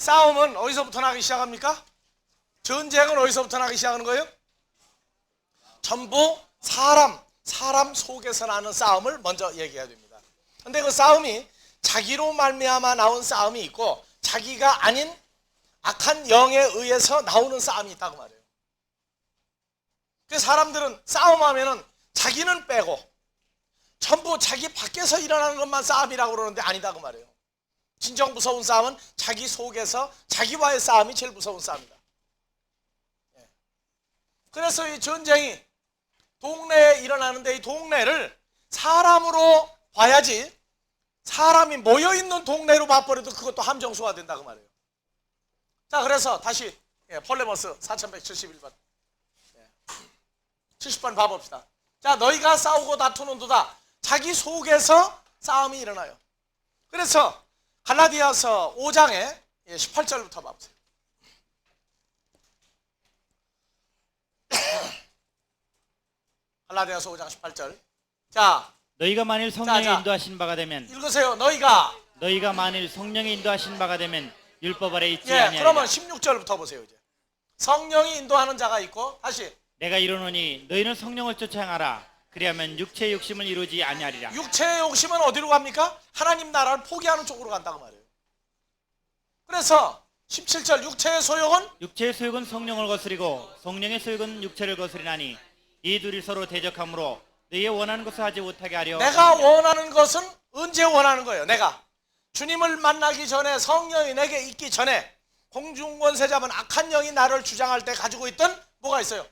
싸움은 어디서부터 나기 시작합니까? 전쟁은 어디서부터 나기 시작하는 거예요? 전부 사람 속에서 나는 싸움을 먼저 얘기해야 됩니다. 근데 그 싸움이 자기로 말미암아 나온 싸움이 있고 자기가 아닌 악한 영에 의해서 나오는 싸움이 있다고 말해요. 그래서 사람들은 싸움하면은 자기는 빼고 전부 자기 밖에서 일어나는 것만 싸움이라고 그러는데 아니다고 말해요. 진정 무서운 싸움은 자기 속에서 자기와의 싸움이 제일 무서운 싸움이다. 그래서 이 전쟁이 동네에 일어나는데 이 동네를 사람으로 봐야지 사람이 모여있는 동네로 봐버려도 그것도 함정수가 된다고 말해요. 자, 그래서 다시 폴레머스 4171번 70번 봐봅시다. 자, 너희가 싸우고 다투는도다. 자기 속에서 싸움이 일어나요. 그래서 갈라디아서 5장에 18절부터 봐보세요. 갈라디아서 5장 18절. 자, 너희가 만일 성령에 인도하신 바가 되면 읽으세요. 너희가 만일 성령에 인도하신 바가 되면 율법 아래 있지 아니하리라. 그러면 16절부터 보세요. 이제 성령이 인도하는 자가 있고 다시 내가 이르노니 너희는 성령을 쫓아 행하라. 그리하면 육체의 욕심을 이루지 아니하리라. 육체의 욕심은 어디로 갑니까? 하나님 나라를 포기하는 쪽으로 간다고 말해요. 그래서 17절 육체의 소욕은 성령을 거스리고 성령의 소욕은 육체를 거스리나니 이 둘이 서로 대적하므로 너희의 원하는 것을 하지 못하게 하려. 내가 원하는 것은 언제 원하는 거예요? 내가 주님을 만나기 전에 성령이 내게 있기 전에 공중권세 잡은 악한 영이 나를 주장할 때 가지고 있던 뭐가 있어요?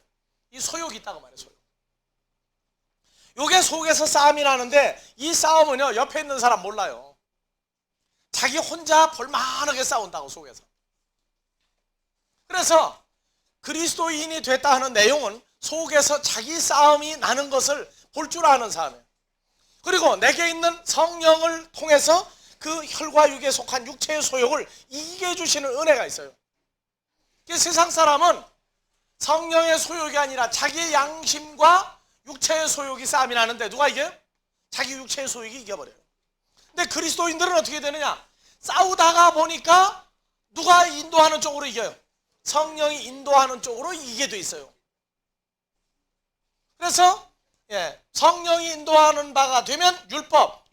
이 소욕이 있다고 말해요. 소욕. 요게 속에서 싸움이 나는데 이 싸움은요 옆에 있는 사람 몰라요. 자기 혼자 볼만하게 싸운다고 속에서. 그래서 그리스도인이 됐다 하는 내용은 속에서 자기 싸움이 나는 것을 볼 줄 아는 사람이에요. 그리고 내게 있는 성령을 통해서 그 혈과 육에 속한 육체의 소욕을 이기게 해주시는 은혜가 있어요. 세상 사람은 성령의 소욕이 아니라 자기의 양심과 육체의 소욕이 싸움이 나는데 누가 이겨요? 자기 육체의 소욕이 이겨버려요. 근데 그리스도인들은 어떻게 되느냐? 싸우다가 보니까 누가 인도하는 쪽으로 이겨요? 성령이 인도하는 쪽으로 이기게 돼 있어요. 그래서 성령이 인도하는 바가 되면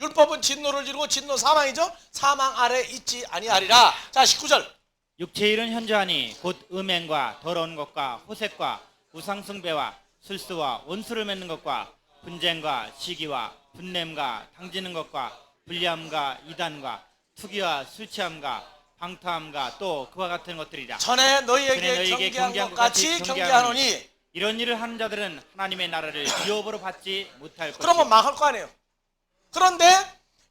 율법은 진노를 이루고 진노 사망이죠. 사망 아래 있지 아니하리라. 자, 19절. 육체의 일은 현저하니 곧 음행과 더러운 것과 호색과 우상숭배와 술수와 원수를 맺는 것과 분쟁과 시기와 분냄과 당지는 것과 불리함과 이단과 투기와 술취함과 방탕함과 또 그와 같은 것들이라. 전에 너희에게 경계한 것 같이 경계하노니 이런 일을 하는 자들은 하나님의 나라를 유업으로 받지 못할 것이다. 그러면 망할 거 아니에요. 그런데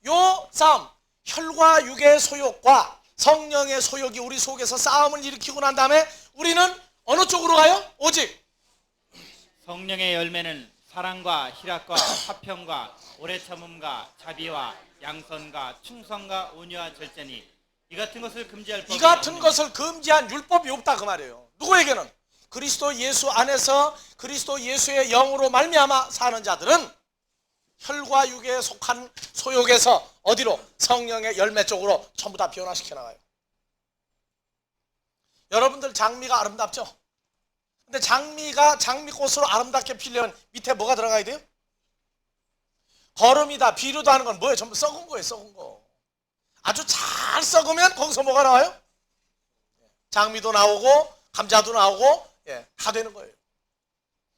요 싸움, 혈과 육의 소욕과 성령의 소욕이 우리 속에서 싸움을 일으키고 난 다음에 우리는 어느 쪽으로 가요? 오직 성령의 열매는 사랑과 희락과 화평과 오래 참음과 자비와 양선과 충성과 온유와 절제니 이 같은 것을 금지할 법이 이 같은 것을 금지한 율법이 없다 그 말이에요. 누구에게는? 그리스도 예수 안에서 그리스도 예수의 영으로 말미암아 사는 자들은 혈과 육에 속한 소욕에서 어디로? 성령의 열매 쪽으로 전부 다 변화시켜 나가요. 여러분들 장미가 아름답죠? 근데 장미꽃으로 아름답게 피려면 밑에 뭐가 들어가야 돼요? 거름이다, 비료다 하는 건 뭐예요? 전부 썩은 거예요, 썩은 거. 아주 잘 썩으면 거기서 뭐가 나와요? 장미도 나오고 감자도 나오고 다 되는 거예요.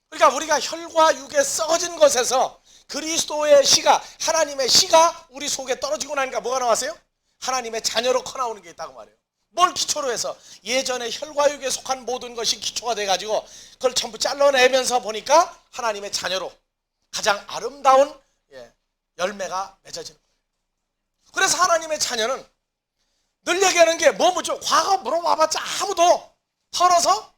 그러니까 우리가 혈과 육에 썩어진 것에서 그리스도의 씨가, 하나님의 씨가 우리 속에 떨어지고 나니까 뭐가 나왔어요? 하나님의 자녀로 커 나오는 게 있다고 말해요. 뭘 기초로 해서? 예전에 혈과 육에 속한 모든 것이 기초가 돼가지고 그걸 전부 잘라내면서 보니까 하나님의 자녀로 가장 아름다운 열매가 맺어지는 거예요. 그래서 하나님의 자녀는 늘 얘기하는 게 뭐죠? 과거 물어봐봤자 아무도 털어서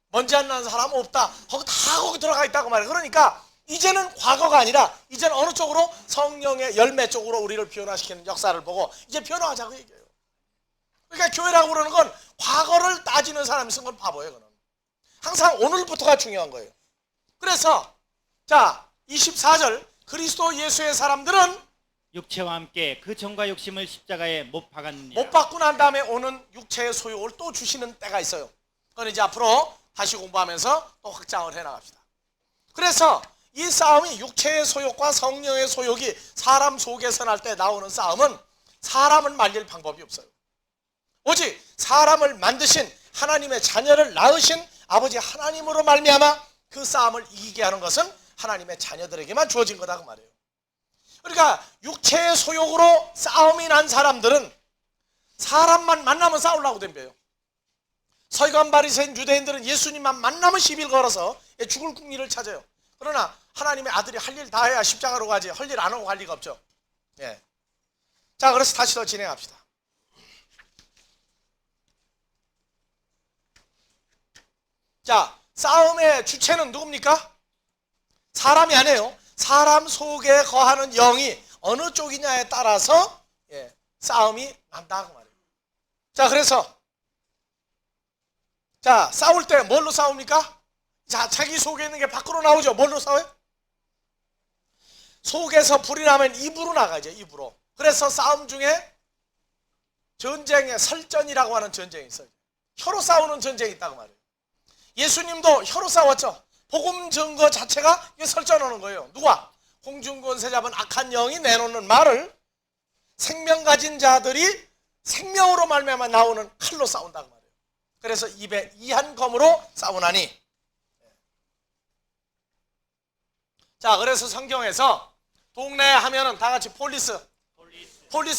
먼지 안 나는 사람 없다. 거기 들어가 있다고 말해요. 그러니까 이제는 과거가 아니라 이제는 어느 쪽으로? 성령의 열매 쪽으로 우리를 변화시키는 역사를 보고 이제 변화하자고 얘기해요. 그러니까 교회라고 그러는 건 과거를 따지는 사람이 쓴 건 바보예요. 그는 항상 오늘부터가 중요한 거예요. 그래서 자 24절 그리스도 예수의 사람들은 육체와 함께 그 정과 욕심을 십자가에 못 박았느니라. 못 받고 난 다음에 오는 육체의 소욕을 또 주시는 때가 있어요. 그건 이제 앞으로 다시 공부하면서 또 확장을 해 나갑시다. 그래서 이 싸움이 육체의 소욕과 성령의 소욕이 사람 속에서 날 때 나오는 싸움은 사람을 말릴 방법이 없어요. 오직 사람을 만드신 하나님의 자녀를 낳으신 아버지 하나님으로 말미암아 그 싸움을 이기게 하는 것은 하나님의 자녀들에게만 주어진 거다 그 말이에요. 그러니까 육체의 소욕으로 싸움이 난 사람들은 사람만 만나면 싸우려고 덤벼요. 서기관 바리새인 유대인들은 예수님만 만나면 시비를 걸어서 죽을 궁리를 찾아요. 그러나 하나님의 아들이 할 일 다 해야 십자가로 가지 할 일 안 하고 갈 리가 없죠. 예. 자, 그래서 다시 더 진행합시다. 자, 싸움의 주체는 누굽니까? 사람이 아니에요. 사람 속에 거하는 영이 어느 쪽이냐에 따라서 싸움이 난다 그 말이에요. 자, 그래서 자, 싸울 때 뭘로 싸웁니까? 자, 자기 속에 있는 게 밖으로 나오죠. 뭘로 싸워요? 속에서 불이 나면 입으로 나가죠. 입으로. 그래서 싸움 중에 전쟁의 설전이라고 하는 전쟁이 있어요. 혀로 싸우는 전쟁이 있다고 말이에요. 예수님도 혀로 싸웠죠. 복음 증거 자체가 이게 설전하는 거예요. 누가? 공중권세 잡은 악한 영이 내놓는 말을 생명 가진 자들이 생명으로 말미암아 나오는 칼로 싸운다고 말이에요. 그래서 입에 이한 검으로 싸우나니. 자, 그래서 성경에서 동네 하면은 다 같이 폴리스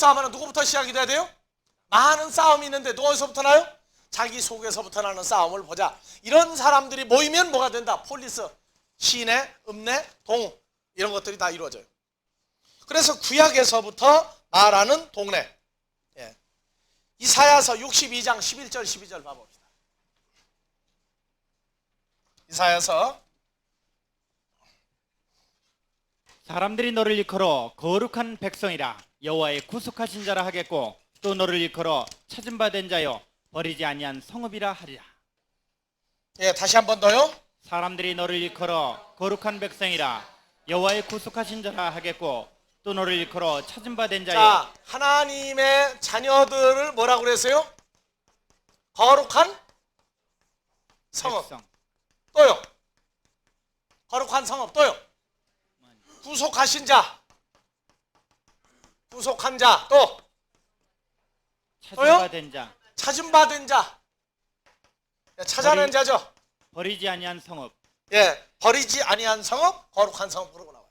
하면은 누구부터 시작이 돼야 돼요? 많은 싸움이 있는데 누구에서부터 나요? 자기 속에서부터 나는 싸움을 보자. 이런 사람들이 모이면 뭐가 된다? 폴리스, 시내, 읍내, 동 이런 것들이 다 이루어져요. 그래서 구약에서부터 말하는 동네. 이사야서 62장 11절 12절 봐봅시다. 이사야서 사람들이 너를 일컬어 거룩한 백성이라 여호와의 구속하신 자라 하겠고 또 너를 일컬어 찾은 바 된 자여 버리지 아니한 성읍이라 하리라. 다시 한 번 더요. 사람들이 너를 일컬어 거룩한 백성이라 여호와의 구속하신 자라 하겠고 또 너를 일컬어 찾은 바 된 자여. 자, 하나님의 자녀들을 뭐라고 그랬어요? 거룩한 성읍. 백성. 또요. 거룩한 성읍. 또요. 구속하신 자. 구속한 자. 또 찾은 또요? 바 된 자. 찾은 바 된 자. 찾아낸 자죠. 버리지 아니한 성읍. 버리지 아니한 성읍, 거룩한 성읍 그러고 나와요.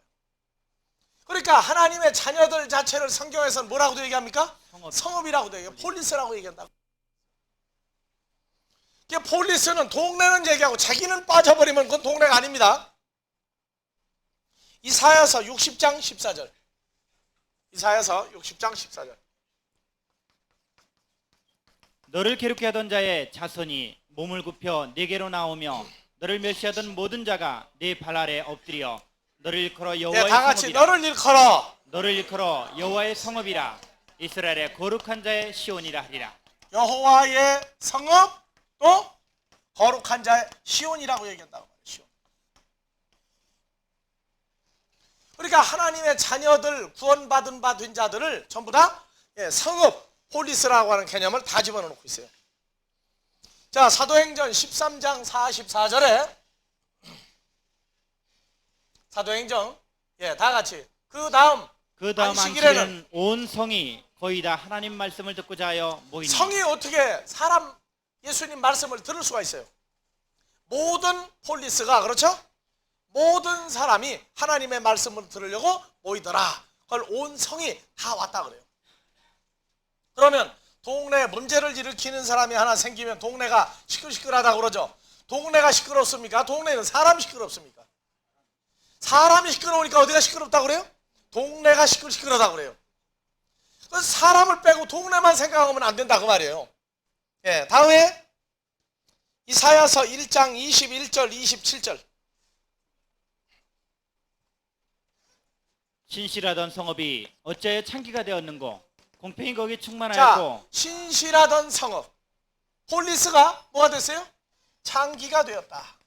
그러니까 하나님의 자녀들 자체를 성경에서는 뭐라고도 얘기합니까? 성읍이라고도 얘기해요. 폴리스라고 얘기한다고. 폴리스는 동네는 얘기하고 자기는 빠져버리면 그건 동네가 아닙니다. 이사야서 60장 14절. 이사야서 60장 14절. 너를 괴롭게 하던 자의 자손이 몸을 굽혀 네게로 나오며 너를 멸시하던 모든 자가 네 발 아래 엎드려 너를 일컬어 여호와의 다 같이 성읍이라. 너를 일컬어. 너를 일컬어 여호와의 성읍이라 이스라엘의 거룩한 자의 시온이라 하리라. 여호와의 성읍 또 거룩한 자의 시온이라고 얘기한다고 말이에요. 시온. 그러니까 하나님의 자녀들 구원받은 바 된 자들을 전부 다 성읍 폴리스라고 하는 개념을 다 집어넣고 있어요. 자, 사도행전 13장 44절에 사도행전 다 같이 그 다음 안식일에는 온 성이 거의 다 하나님 말씀을 듣고자 하여 모이니. 성이 어떻게 사람 예수님 말씀을 들을 수가 있어요? 모든 폴리스가 그렇죠? 모든 사람이 하나님의 말씀을 들으려고 모이더라. 그걸 온 성이 다 왔다 그래요. 그러면 동네에 문제를 일으키는 사람이 하나 생기면 동네가 시끌시끌하다고 그러죠. 동네가 시끄럽습니까? 동네는 사람이 시끄럽습니까? 사람이 시끄러우니까 어디가 시끄럽다고 그래요? 동네가 시끌시끌하다고 그래요. 그래서 사람을 빼고 동네만 생각하면 안 된다 그 말이에요. 다음에 이사야서 1장 21절 27절. 신실하던 성읍이 어찌하여 창기가 되었는고 공평이 거기 자, 충만하였고. 신실하던 성읍 폴리스가 뭐가 됐어요? 창기가 되었다.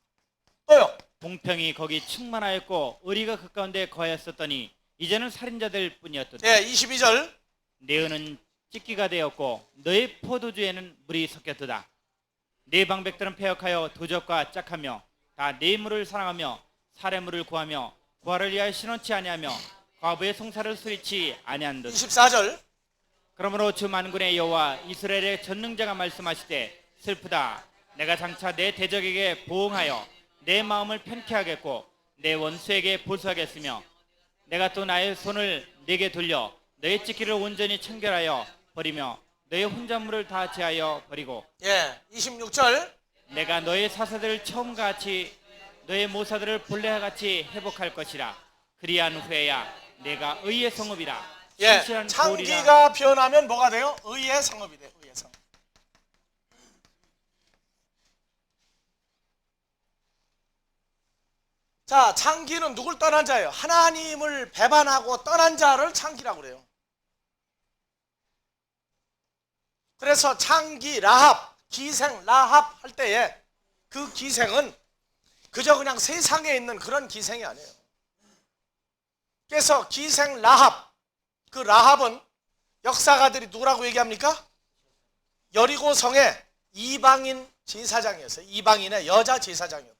또요. 공평이 거기 충만하였고 의리가 그 가운데 거하였었더니 이제는 살인자들 뿐이었도다. 예, 22절. 내 은은 찢기가 되었고 너의 포도주에는 물이 섞였도다. 네 방백들은 패역하여 도적과 짝하며 다 네 물을 사랑하며 사례물을 구하며 부활을 위하여 신원치 아니하며 과부의 송사를 수리치 아니한도다. 24절. 그러므로 주 만군의 여호와 이스라엘의 전능자가 말씀하시되 슬프다. 내가 장차 내 대적에게 보응하여 내 마음을 편케 하겠고 내 원수에게 보수하겠으며 내가 또 나의 손을 내게 돌려 너의 찢기를 온전히 청결하여 버리며 너의 혼잣물을 다 제하여 버리고 예, 26절. 내가 너의 사사들을 처음과 같이 너의 모사들을 본래와 같이 회복할 것이라. 그리한 후에야 내가 의의 성읍이라 예, 신실한 거울이라. 창기가 변하면 뭐가 돼요? 의의 성읍이 돼요. 의의 성읍. 자, 창기는 누굴 떠난 자예요? 하나님을 배반하고 떠난 자를 창기라고 그래요. 그래서 창기, 라합, 기생, 라합 할 때에 그 기생은 그저 그냥 세상에 있는 그런 기생이 아니에요. 그래서 기생 라합, 그 라합은 역사가들이 누구라고 얘기합니까? 여리고 성의 이방인 제사장이었어요. 이방인의 여자 제사장이었다고.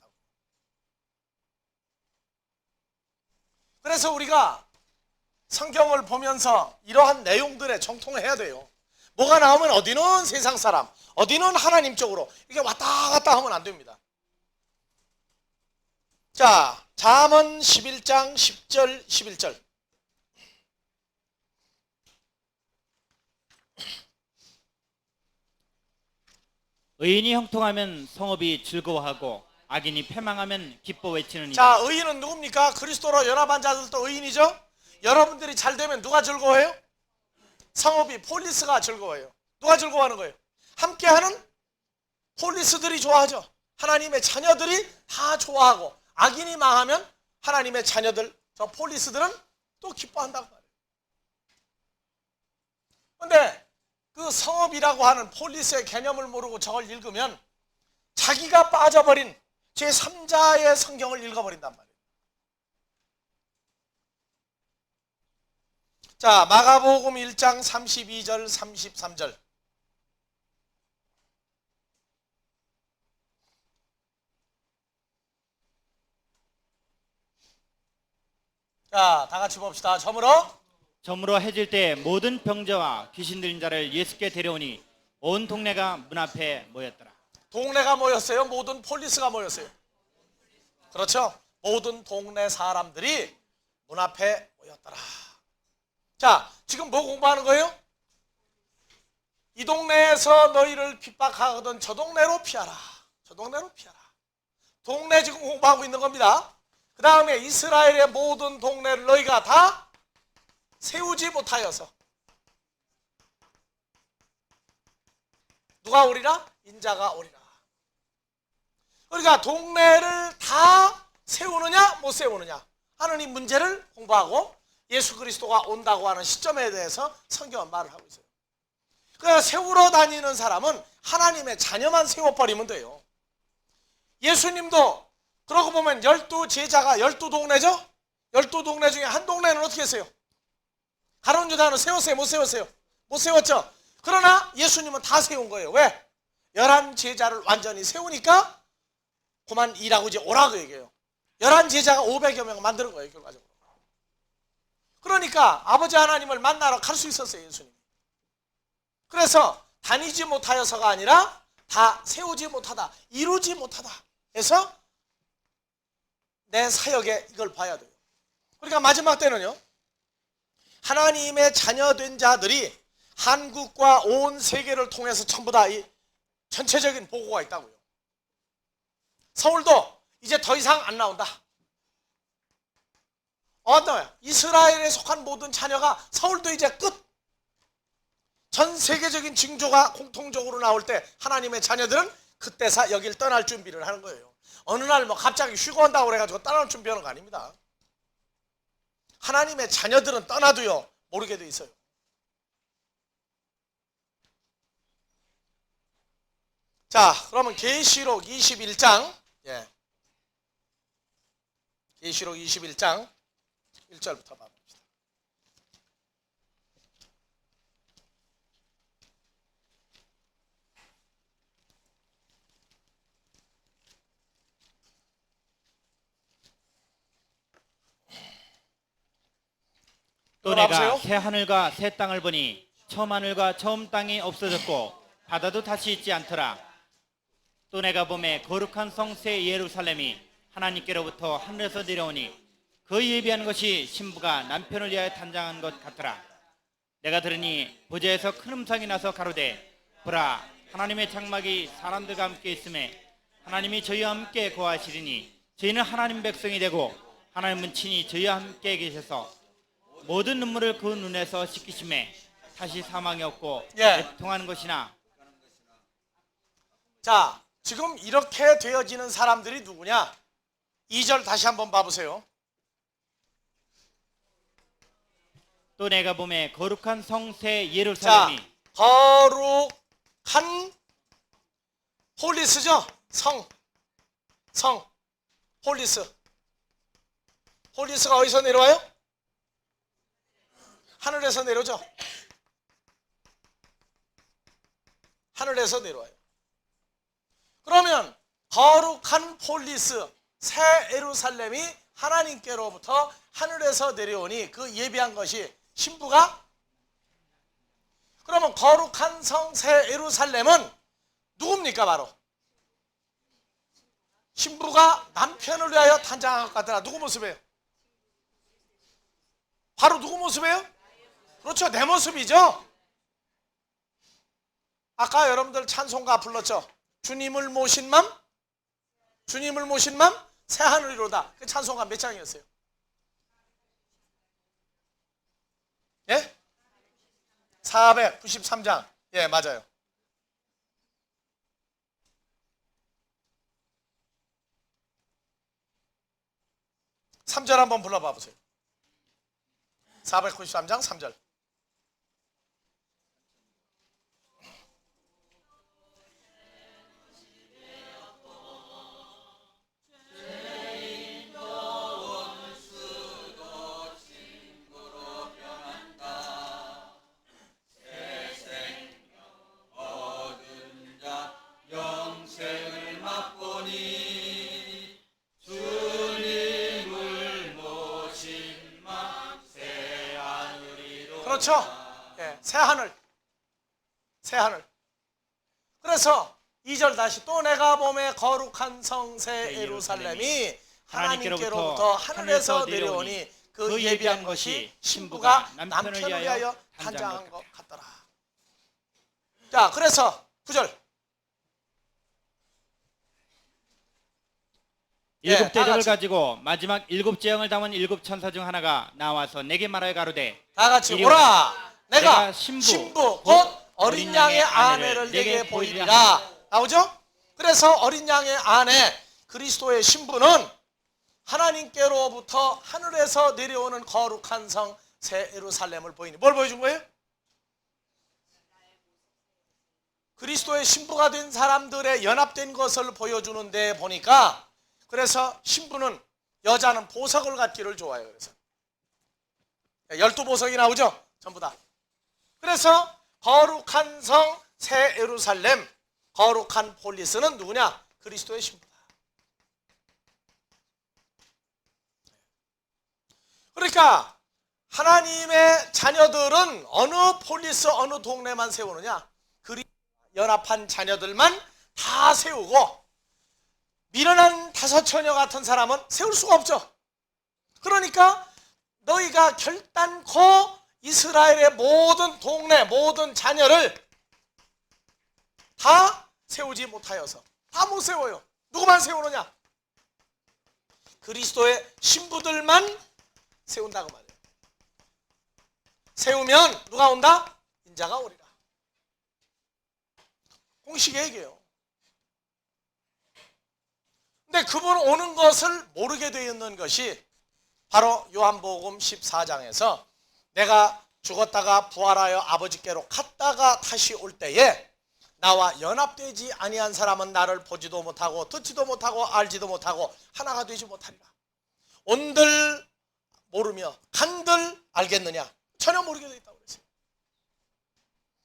그래서 우리가 성경을 보면서 이러한 내용들에 정통해야 돼요. 뭐가 나오면 어디는 세상 사람, 어디는 하나님 쪽으로 이게 왔다 갔다 하면 안 됩니다. 자, 잠언 11장 10절 11절. 의인이 형통하면 성읍이 즐거워하고 악인이 패망하면 기뻐 외치느니라. 자, 의인은 누굽니까? 그리스도로 연합한 자들도 의인이죠. 여러분들이 잘 되면 누가 즐거워해요? 성읍이, 폴리스가 즐거워해요. 누가 즐거워하는 거예요? 함께하는 폴리스들이 좋아하죠. 하나님의 자녀들이 다 좋아하고, 악인이 망하면 하나님의 자녀들, 저 폴리스들은 또 기뻐한다고 말해요. 그런데 그 성읍이라고 하는 폴리스의 개념을 모르고 저걸 읽으면 자기가 빠져버린 제3자의 성경을 읽어버린단 말이에요. 자, 마가복음 1장 32절 33절. 자, 다 같이 봅시다. 저물어 해질 때 모든 병자와 귀신 들린 자를 예수께 데려오니 온 동네가 문 앞에 모였더라. 동네가 모였어요? 모든 폴리스가 모였어요? 그렇죠? 모든 동네 사람들이 문 앞에 모였더라. 자, 지금 뭐 공부하는 거예요? 이 동네에서 너희를 핍박하거든 저 동네로 피하라. 저 동네로 피하라. 동네 지금 공부하고 있는 겁니다. 그 다음에 이스라엘의 모든 동네를 너희가 다 세우지 못하여서 누가 오리라? 인자가 오리라. 그러니까 동네를 다 세우느냐 못 세우느냐 하는 이 문제를 공부하고 예수 그리스도가 온다고 하는 시점에 대해서 성경은 말을 하고 있어요. 그러니까 세우러 다니는 사람은 하나님의 자녀만 세워버리면 돼요. 예수님도 그러고 보면 12제자가 12동네죠? 12동네 중에 한 동네는 어떻게 했어요? 가룟 유다는 세웠어요? 못 세웠어요? 못 세웠죠? 그러나 예수님은 다 세운 거예요. 왜? 11제자를 완전히 세우니까 그만 일하고 이제 오라고 얘기해요. 11제자가 500여 명 만드는 거예요, 결과적으로. 그러니까 아버지 하나님을 만나러 갈 수 있었어요, 예수님. 그래서 다니지 못하여서가 아니라 다 세우지 못하다, 이루지 못하다 해서 내 사역에 이걸 봐야 돼요. 그러니까 마지막 때는요, 하나님의 자녀된 자들이 한국과 온 세계를 통해서 전부 다 이 전체적인 보고가 있다고요. 서울도 이제 더 이상 안 나온다. 이스라엘에 속한 모든 자녀가 서울도 이제 끝. 전 세계적인 징조가 공통적으로 나올 때 하나님의 자녀들은 그때서 여길 떠날 준비를 하는 거예요. 어느 날 뭐 갑자기 쉬고 온다고 그래가지고 떠날 준비하는 거 아닙니다. 하나님의 자녀들은 떠나도요 모르게 돼 있어요. 자, 그러면 계시록 21장, 계시록 21장 1절부터 봐봅시다. 또 내가 보세요. 새 하늘과 새 땅을 보니 처음 하늘과 처음 땅이 없어졌고 바다도 다시 있지 않더라. 또 내가 보매 거룩한 성 새 예루살렘이 하나님께로부터 하늘에서 내려오니 그 예비한 것이 신부가 남편을 위하여 단장한 것 같더라. 내가 들으니 보좌에서 큰 음성이 나서 가로되 보라 하나님의 장막이 사람들과 함께 있음에 하나님이 저희와 함께 거하시리니 저희는 하나님 백성이 되고 하나님은 친히 저희와 함께 계셔서 모든 눈물을 그 눈에서 씻기심에 다시 사망이 없고 애통하는 것이나. 자, 지금 이렇게 되어지는 사람들이 누구냐? 2절 다시 한번 봐보세요. 또 내가 보매 거룩한 성 새 자, 예루살렘이. 거룩한 홀리스죠? 성 홀리스. 홀리스가 어디서 내려와요? 하늘에서 내려오죠. 하늘에서 내려와요. 그러면 거룩한 폴리스 새 예루살렘이 하나님께로부터 하늘에서 내려오니 그 예비한 것이 신부가. 그러면 거룩한 성 새 예루살렘은 누굽니까? 바로 신부가 남편을 위하여 탄장한 것 같더라. 누구 모습이에요? 바로 누구 모습이에요? 그렇죠, 내 모습이죠. 아까 여러분들 찬송가 불렀죠. 주님을 모신 맘, 주님을 모신 맘 새하늘이로다. 그 찬송가 몇 장이었어요? 예? 493장. 예, 맞아요. 3절 한번 불러봐 보세요. 493장 3절. 그렇죠. 예, 새하늘. 새하늘. 그래서 2절 다시 또 내가 보매 거룩한 성 새 예루살렘이 하나님께로부터 하늘에서 내려오니 그 예비한 것이 신부가 남편을 위하여 탄장한 것 같더라. 자, 그래서 9절. 일곱 대접을 가지고 마지막 일곱 재앙을 담은 일곱 천사 중 하나가 나와서 내게 말하여 가로되 다 같이 오라. 내가 신부 곧 어린 양의 아내를 내게 보이리라. 나오죠? 그래서 어린 양의 아내 그리스도의 신부는 하나님께로부터 하늘에서 내려오는 거룩한 성 새 예루살렘을 보이니 뭘 보여준 거예요? 그리스도의 신부가 된 사람들의 연합된 것을 보여주는데 보니까, 그래서 신부는, 여자는 보석을 갖기를 좋아해요. 그래서 12보석이 나오죠? 전부 다. 그래서 거룩한 성 새 예루살렘, 거룩한 폴리스는 누구냐? 그리스도의 신부다. 그러니까 하나님의 자녀들은 어느 폴리스, 어느 동네만 세우느냐? 연합한 자녀들만 다 세우고 미련한 다섯 처녀 같은 사람은 세울 수가 없죠. 그러니까 너희가 결단코 이스라엘의 모든 동네, 모든 자녀를 다 세우지 못하여서, 다 못 세워요. 누구만 세우느냐? 그리스도의 신부들만 세운다고 말해요. 세우면 누가 온다? 인자가 오리라. 공식의 얘기예요. 근데 그분 오는 것을 모르게 되어 있는 것이 바로 요한복음 14장에서 내가 죽었다가 부활하여 아버지께로 갔다가 다시 올 때에 나와 연합되지 아니한 사람은 나를 보지도 못하고 듣지도 못하고 알지도 못하고 하나가 되지 못하리라. 온들 모르며 간들 알겠느냐? 전혀 모르게 되어 있다고 그랬어요.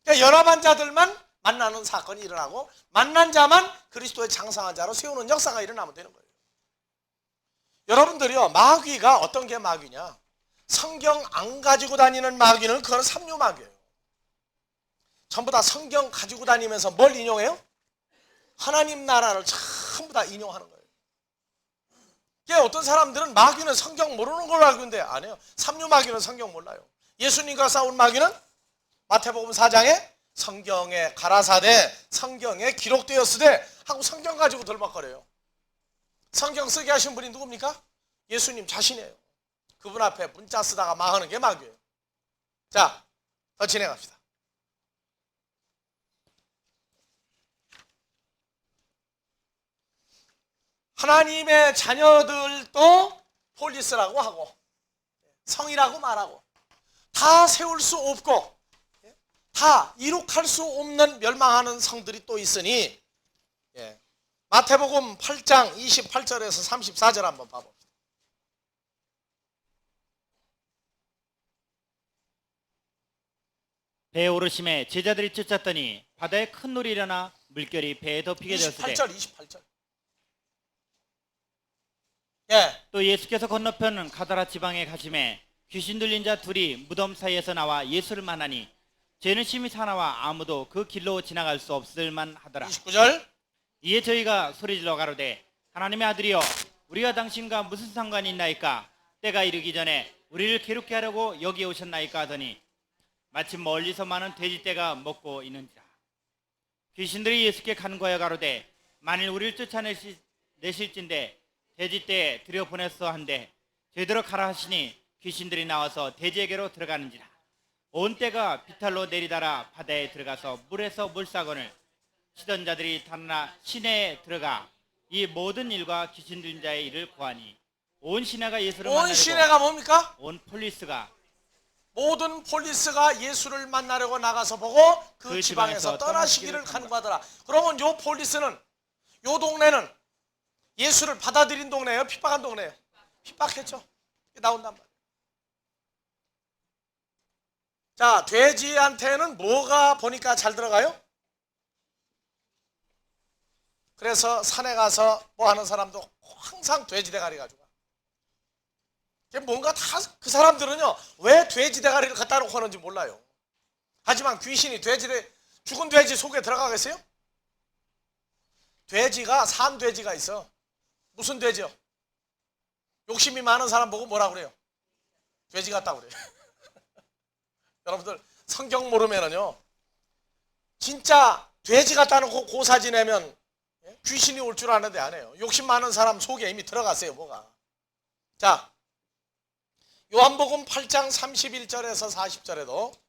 그러니까 연합한 자들만 만나는 사건이 일어나고 만난 자만 그리스도의 장성한 자로 세우는 역사가 일어나면 되는 거예요. 여러분들이요, 마귀가 어떤 게 마귀냐? 성경 안 가지고 다니는 마귀는 그건 삼류마귀예요. 전부 다 성경 가지고 다니면서 뭘 인용해요? 하나님 나라를 전부 다 인용하는 거예요. 이게 어떤 사람들은 마귀는 성경 모르는 걸로 알고 있는데 아니에요. 삼류마귀는 성경 몰라요. 예수님과 싸운 마귀는 마태복음 4장에 성경에 가라사대 성경에 기록되었으되 하고 성경 가지고 덜먹거려요. 성경 쓰게 하신 분이 누굽니까? 예수님 자신이에요. 그분 앞에 문자 쓰다가 망하는 게 마귀예요. 자, 더 진행합시다. 하나님의 자녀들도 폴리스라고 하고 성이라고 말하고 다 세울 수 없고 다 이룩할 수 없는 멸망하는 성들이 또 있으니 마태복음 8장 28절에서 34절 한번 봐봅시다. 배에 오르심에 제자들이 쫓았더니 바다에 큰 놀이 일어나 물결이 배에 덮이게 되었을 때 28절. 또 예수께서 건너편 가다라 지방에 가심에 귀신 들린 자 둘이 무덤 사이에서 나와 예수를 만나니 죄는 심히 사나와 아무도 그 길로 지나갈 수 없을 만하더라. 29절. 이에 저희가 소리질러 가로되 하나님의 아들이여 우리가 당신과 무슨 상관이 있나이까 때가 이르기 전에 우리를 괴롭게 하려고 여기 오셨나이까 하더니 마침 멀리서 많은 돼지떼가 먹고 있는지라. 귀신들이 예수께 간과하여 가로되 만일 우리를 쫓아내실진데 돼지떼에 들여보냈어 한데 되도록 하라 하시니 귀신들이 나와서 돼지에게로 들어가는지라. 온 떼가 비탈로 내리달아 바다에 들어가서 물에서 물사건을 치던 자들이 다나 시내에 들어가 이 모든 일과 귀신 들린 자의 일을 고하니 온 시내가 예수를 온 만나려고 시내가 뭡니까? 온 폴리스가 모든 폴리스가 예수를 만나려고 나가서 보고 그 지방에서 떠나시기를 간구하더라. 그러면 요 폴리스는 요 동네는 예수를 받아들인 동네예요? 핍박한 동네예요? 핍박했죠. 나온단 말이에요. 자, 돼지한테는 뭐가 보니까 잘 들어가요? 그래서 산에 가서 뭐 하는 사람도 항상 돼지 대가리 가지고 가. 뭔가 다 그 사람들은요 왜 돼지 대가리를 갖다 놓고 하는지 몰라요. 하지만 귀신이 죽은 돼지 속에 들어가겠어요? 돼지가 산 돼지가 있어. 무슨 돼지요? 욕심이 많은 사람 보고 뭐라 그래요? 돼지 같다고 그래요. 여러분들 성경 모르면은요 진짜 돼지 갖다 놓고 고사 지내면 귀신이 올 줄 아는데 안 해요. 욕심 많은 사람 속에 이미 들어갔어요 뭐가. 자, 요한복음 8장 31절에서 40절에도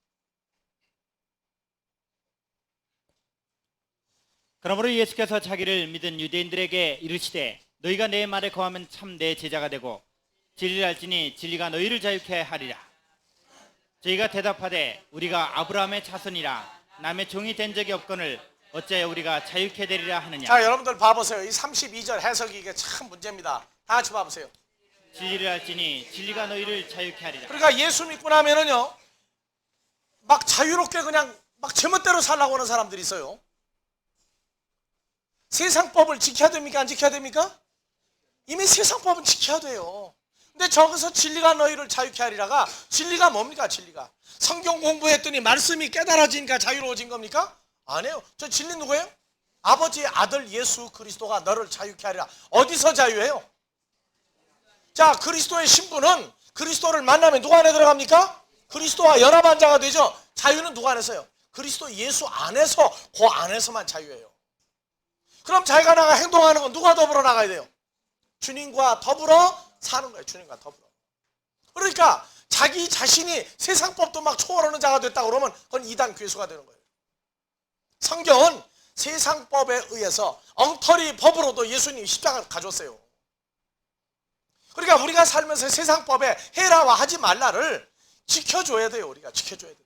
그러므로 예수께서 자기를 믿은 유대인들에게 이르시되 너희가 내 말에 거하면 참 내 제자가 되고 진리를 알지니 진리가 너희를 자유케 하리라. 저희가 대답하되 우리가 아브라함의 자손이라 남의 종이 된 적이 없거늘 어찌하여 우리가 자유케 되리라 하느냐. 자, 여러분들 봐보세요. 이 32절 해석이 이게 참 문제입니다. 다 같이 봐보세요. 진리를 알지니 진리가 너희를 자유케 하리라. 그러니까 예수 믿고 나면은요 막 자유롭게 그냥 막 제멋대로 살라고 하는 사람들이 있어요. 세상법을 지켜야 됩니까? 안 지켜야 됩니까? 이미 세상법은 지켜야 돼요. 근데 저기서 진리가 너희를 자유케 하리라가 진리가 뭡니까? 진리가 성경 공부했더니 말씀이 깨달아지니까 자유로워진 겁니까? 아니에요. 저 진리 누구예요? 아버지의 아들 예수 그리스도가 너를 자유케 하리라. 어디서 자유해요? 자, 그리스도의 신분은 그리스도를 만나면 누구 안에 들어갑니까? 그리스도와 연합한 자가 되죠. 자유는 누구 안에서요? 그리스도 예수 안에서, 그 안에서만 자유해요. 그럼 자기가 나가 행동하는 건 누가 더불어 나가야 돼요? 주님과 더불어 사는 거예요. 주님과 더불어. 그러니까 자기 자신이 세상법도 막 초월하는 자가 됐다 그러면 그건 이단 괴수가 되는 거예요. 성경은 세상법에 의해서 엉터리 법으로도 예수님이 십자가를 가졌어요. 그러니까 우리가 살면서 세상법에 해라와 하지 말라를 지켜줘야 돼요. 우리가 지켜줘야 된다.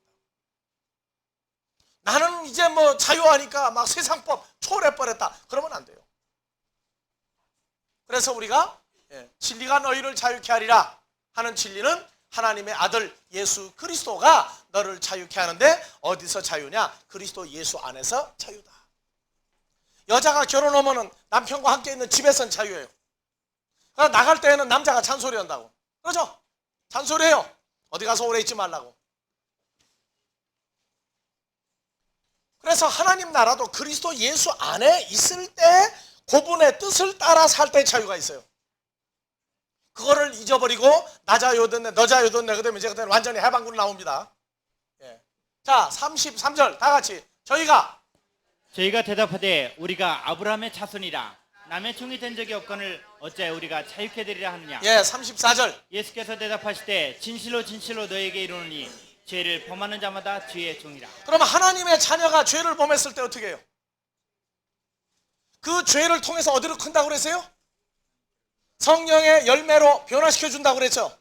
나는 이제 뭐 자유하니까 막 세상법 초월해버렸다. 그러면 안 돼요. 그래서 우리가 진리가 너희를 자유케 하리라 하는 진리는 하나님의 아들 예수 그리스도가 너를 자유케 하는데 어디서 자유냐? 그리스도 예수 안에서 자유다. 여자가 결혼하면 남편과 함께 있는 집에서는 자유예요. 그러나 나갈 때에는 남자가 잔소리한다고. 그렇죠? 잔소리해요. 어디 가서 오래 있지 말라고. 그래서 하나님 나라도 그리스도 예수 안에 있을 때 그분의 뜻을 따라 살 때 자유가 있어요. 그거를 잊어버리고 나 자유든 내, 너 자유든 내, 그다음에 이제 그때는 완전히 해방군으로 나옵니다. 예. 자, 33절 다 같이 저희가 대답하되 우리가 아브라함의 자손이라 남의 종이 된 적이 없거늘 어찌하여 우리가 자유케 되리라 하느냐. 예, 34절 예수께서 대답하시되 진실로 진실로 너에게 이르노니 죄를 범하는 자마다 주의 종이라. 그러면 하나님의 자녀가 죄를 범했을 때 어떻게 해요? 그 죄를 통해서 어디로 큰다고 그랬어요? 성령의 열매로 변화시켜 준다고 그랬죠.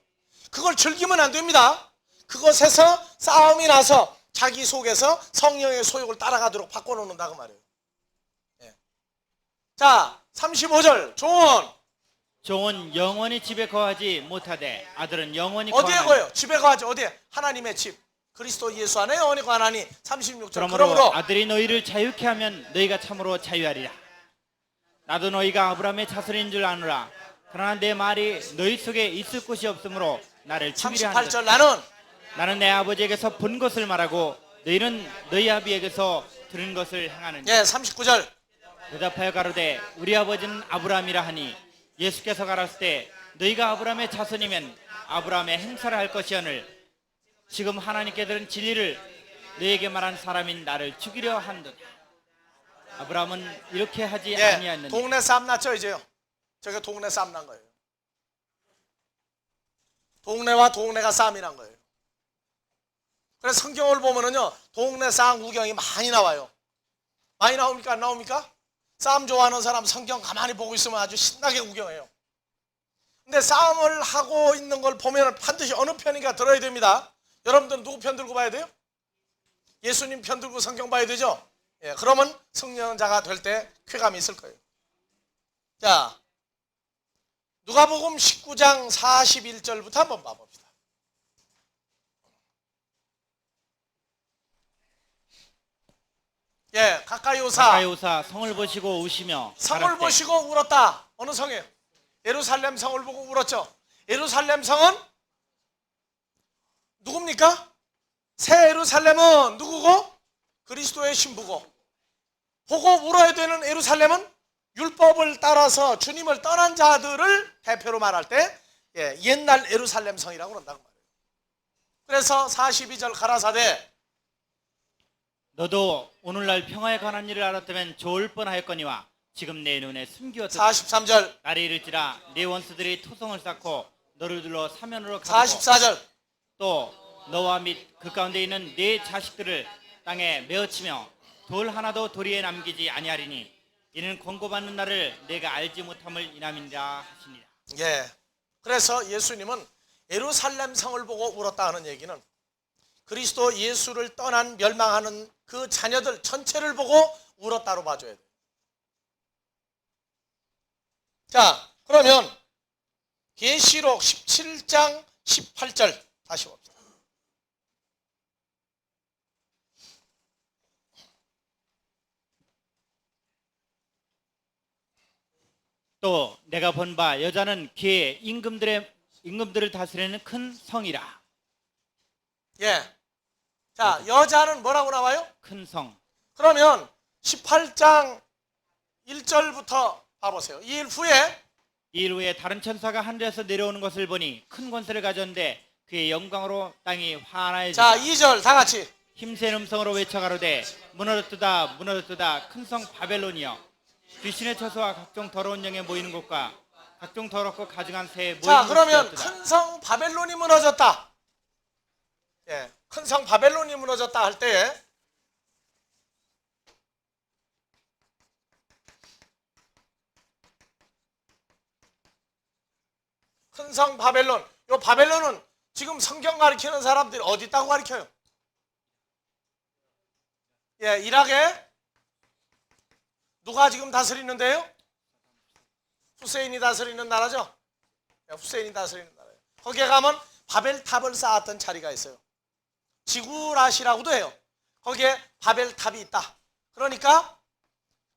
그걸 즐기면 안 됩니다. 그것에서 싸움이 나서 자기 속에서 성령의 소욕을 따라가도록 바꿔놓는다고 말이에요. 예. 자, 35절 종은 영원히 집에 거하지 못하되 아들은 영원히 어디에 거하나니. 거해요? 집에 거하지. 어디에? 하나님의 집 그리스도 예수 안에 영원히 거하나니. 36절 그러므로 아들이 너희를 자유케 하면 너희가 참으로 자유하리라. 나도 너희가 아브라함의 자손인 줄 아노라. 그러나 내 말이 너희 속에 있을 곳이 없으므로 나를 죽이려 하는 38절 나는 내 아버지에게서 본 것을 말하고 너희는 너희 아비에게서 들은 것을 행하느니. 예, 39절 대답하여 가로되 우리 아버지는 아브라함이라 하니 예수께서 가라사대 때 너희가 아브라함의 자손이면 아브라함의 행사를 할 것이오늘 지금 하나님께 들은 진리를 너희에게 말한 사람인 나를 죽이려 한도다. 아브라함은 이렇게 하지 예, 아니하였느니. 동네 싸움 났죠 이제요. 저게 동네 싸움 난 거예요. 동네와 동네가 싸움이 난 거예요. 그래서 성경을 보면은요 동네 싸움 구경이 많이 나와요. 많이 나옵니까? 안 나옵니까? 싸움 좋아하는 사람 성경 가만히 보고 있으면 아주 신나게 구경해요. 근데 싸움을 하고 있는 걸 보면 반드시 어느 편인가 들어야 됩니다. 여러분들은 누구 편 들고 봐야 돼요? 예수님 편 들고 성경 봐야 되죠? 예, 그러면 승리자가 될 때 쾌감이 있을 거예요. 자, 누가복음 19장 41절부터 한번 봐봅시다. 예, 가까이 오사 성을 보시고 우시며 성을 가라사대 보시고 울었다. 어느 성이에요? 예루살렘 성을 보고 울었죠. 예루살렘 성은 누굽니까? 새 예루살렘은 누구고? 그리스도의 신부고, 보고 울어야 되는 예루살렘은 율법을 따라서 주님을 떠난 자들을 대표로 말할 때 옛날 예루살렘 성이라고 그런다고 말해요. 그래서 42절 가라사대 너도 오늘날 평화에 관한 일을 알았다면 좋을 뻔하였거니와 지금 내 눈에 숨기었다. 43절 날이 이를지라 내 원수들이 토성을 쌓고 너를 둘러 사면으로 가두고 44절 또 너와 및 그 가운데 있는 네 자식들을 땅에 메어치며 돌 하나도 도리에 남기지 아니하리니 이는 권고받는 날을 내가 알지 못함을 인함이라 하시니라. 예. 그래서 예수님은 예루살렘 성을 보고 울었다 하는 얘기는 그리스도 예수를 떠난 멸망하는 그 자녀들 전체를 보고 울었다로 봐줘야 돼요. 자, 그러면 계시록 17장 18절 다시 봅시다. 또 내가 본 바 여자는 그의 임금들을 다스리는 큰 성이라. 예. 자, 여자는 뭐라고 나와요? 큰 성. 그러면 18장 1절부터 봐보세요. 이 일 후에 다른 천사가 하늘에서 내려오는 것을 보니 큰 권세를 가졌는데 그의 영광으로 땅이 자, 환하여지다. 2절 다 같이 힘센 음성으로 외쳐가로되 무너졌도다 무너졌도다 큰 성 바벨론이여 귀신의 처소와 각종 더러운 영에 모이는 곳과 각종 더럽고 가증한 새에 자, 모이는 그러면 곳이었도다. 큰 성 바벨론이 무너졌다. 예, 큰 성 바벨론이 무너졌다 할 때에 큰 성 바벨론, 요 바벨론은 지금 성경 가르치는 사람들이 어디 있다고 가르쳐요? 예, 이락에 누가 지금 다스리는데요? 후세인이 다스리는 나라죠? 예, 후세인이 다스리는 나라예요. 거기에 가면 바벨탑을 쌓았던 자리가 있어요. 지구라시라고도 해요. 거기에 바벨탑이 있다. 그러니까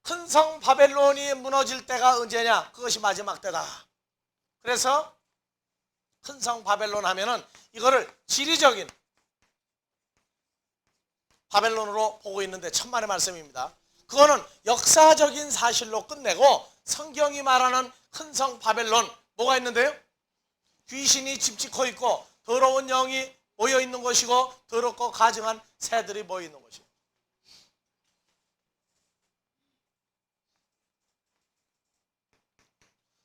큰 성 바벨론이 무너질 때가 언제냐? 그것이 마지막 때다. 그래서 큰 성 바벨론 하면은 이거를 지리적인 바벨론으로 보고 있는데 천만의 말씀입니다. 그거는 역사적인 사실로 끝내고 성경이 말하는 큰 성 바벨론 뭐가 있는데요? 귀신이 집짓고 있고 더러운 영이 모여 있는 것이고 더럽고 가증한 새들이 모여 있는 것이고.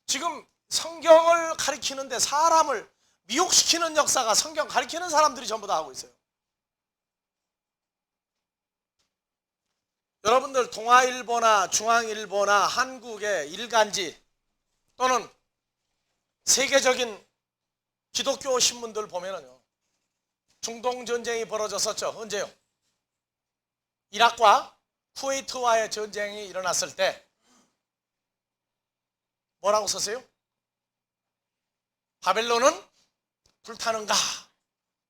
지금 성경을 가리키는데 사람을 미혹시키는 역사가 성경 가리키는 사람들이 전부 다 하고 있어요. 여러분들 동아일보나 중앙일보나 한국의 일간지 또는 세계적인 기독교 신문들 보면은요, 중동 전쟁이 벌어졌었죠. 언제요? 이락과 쿠웨이트와의 전쟁이 일어났을 때 뭐라고 썼어요? 바벨론은 불타는가?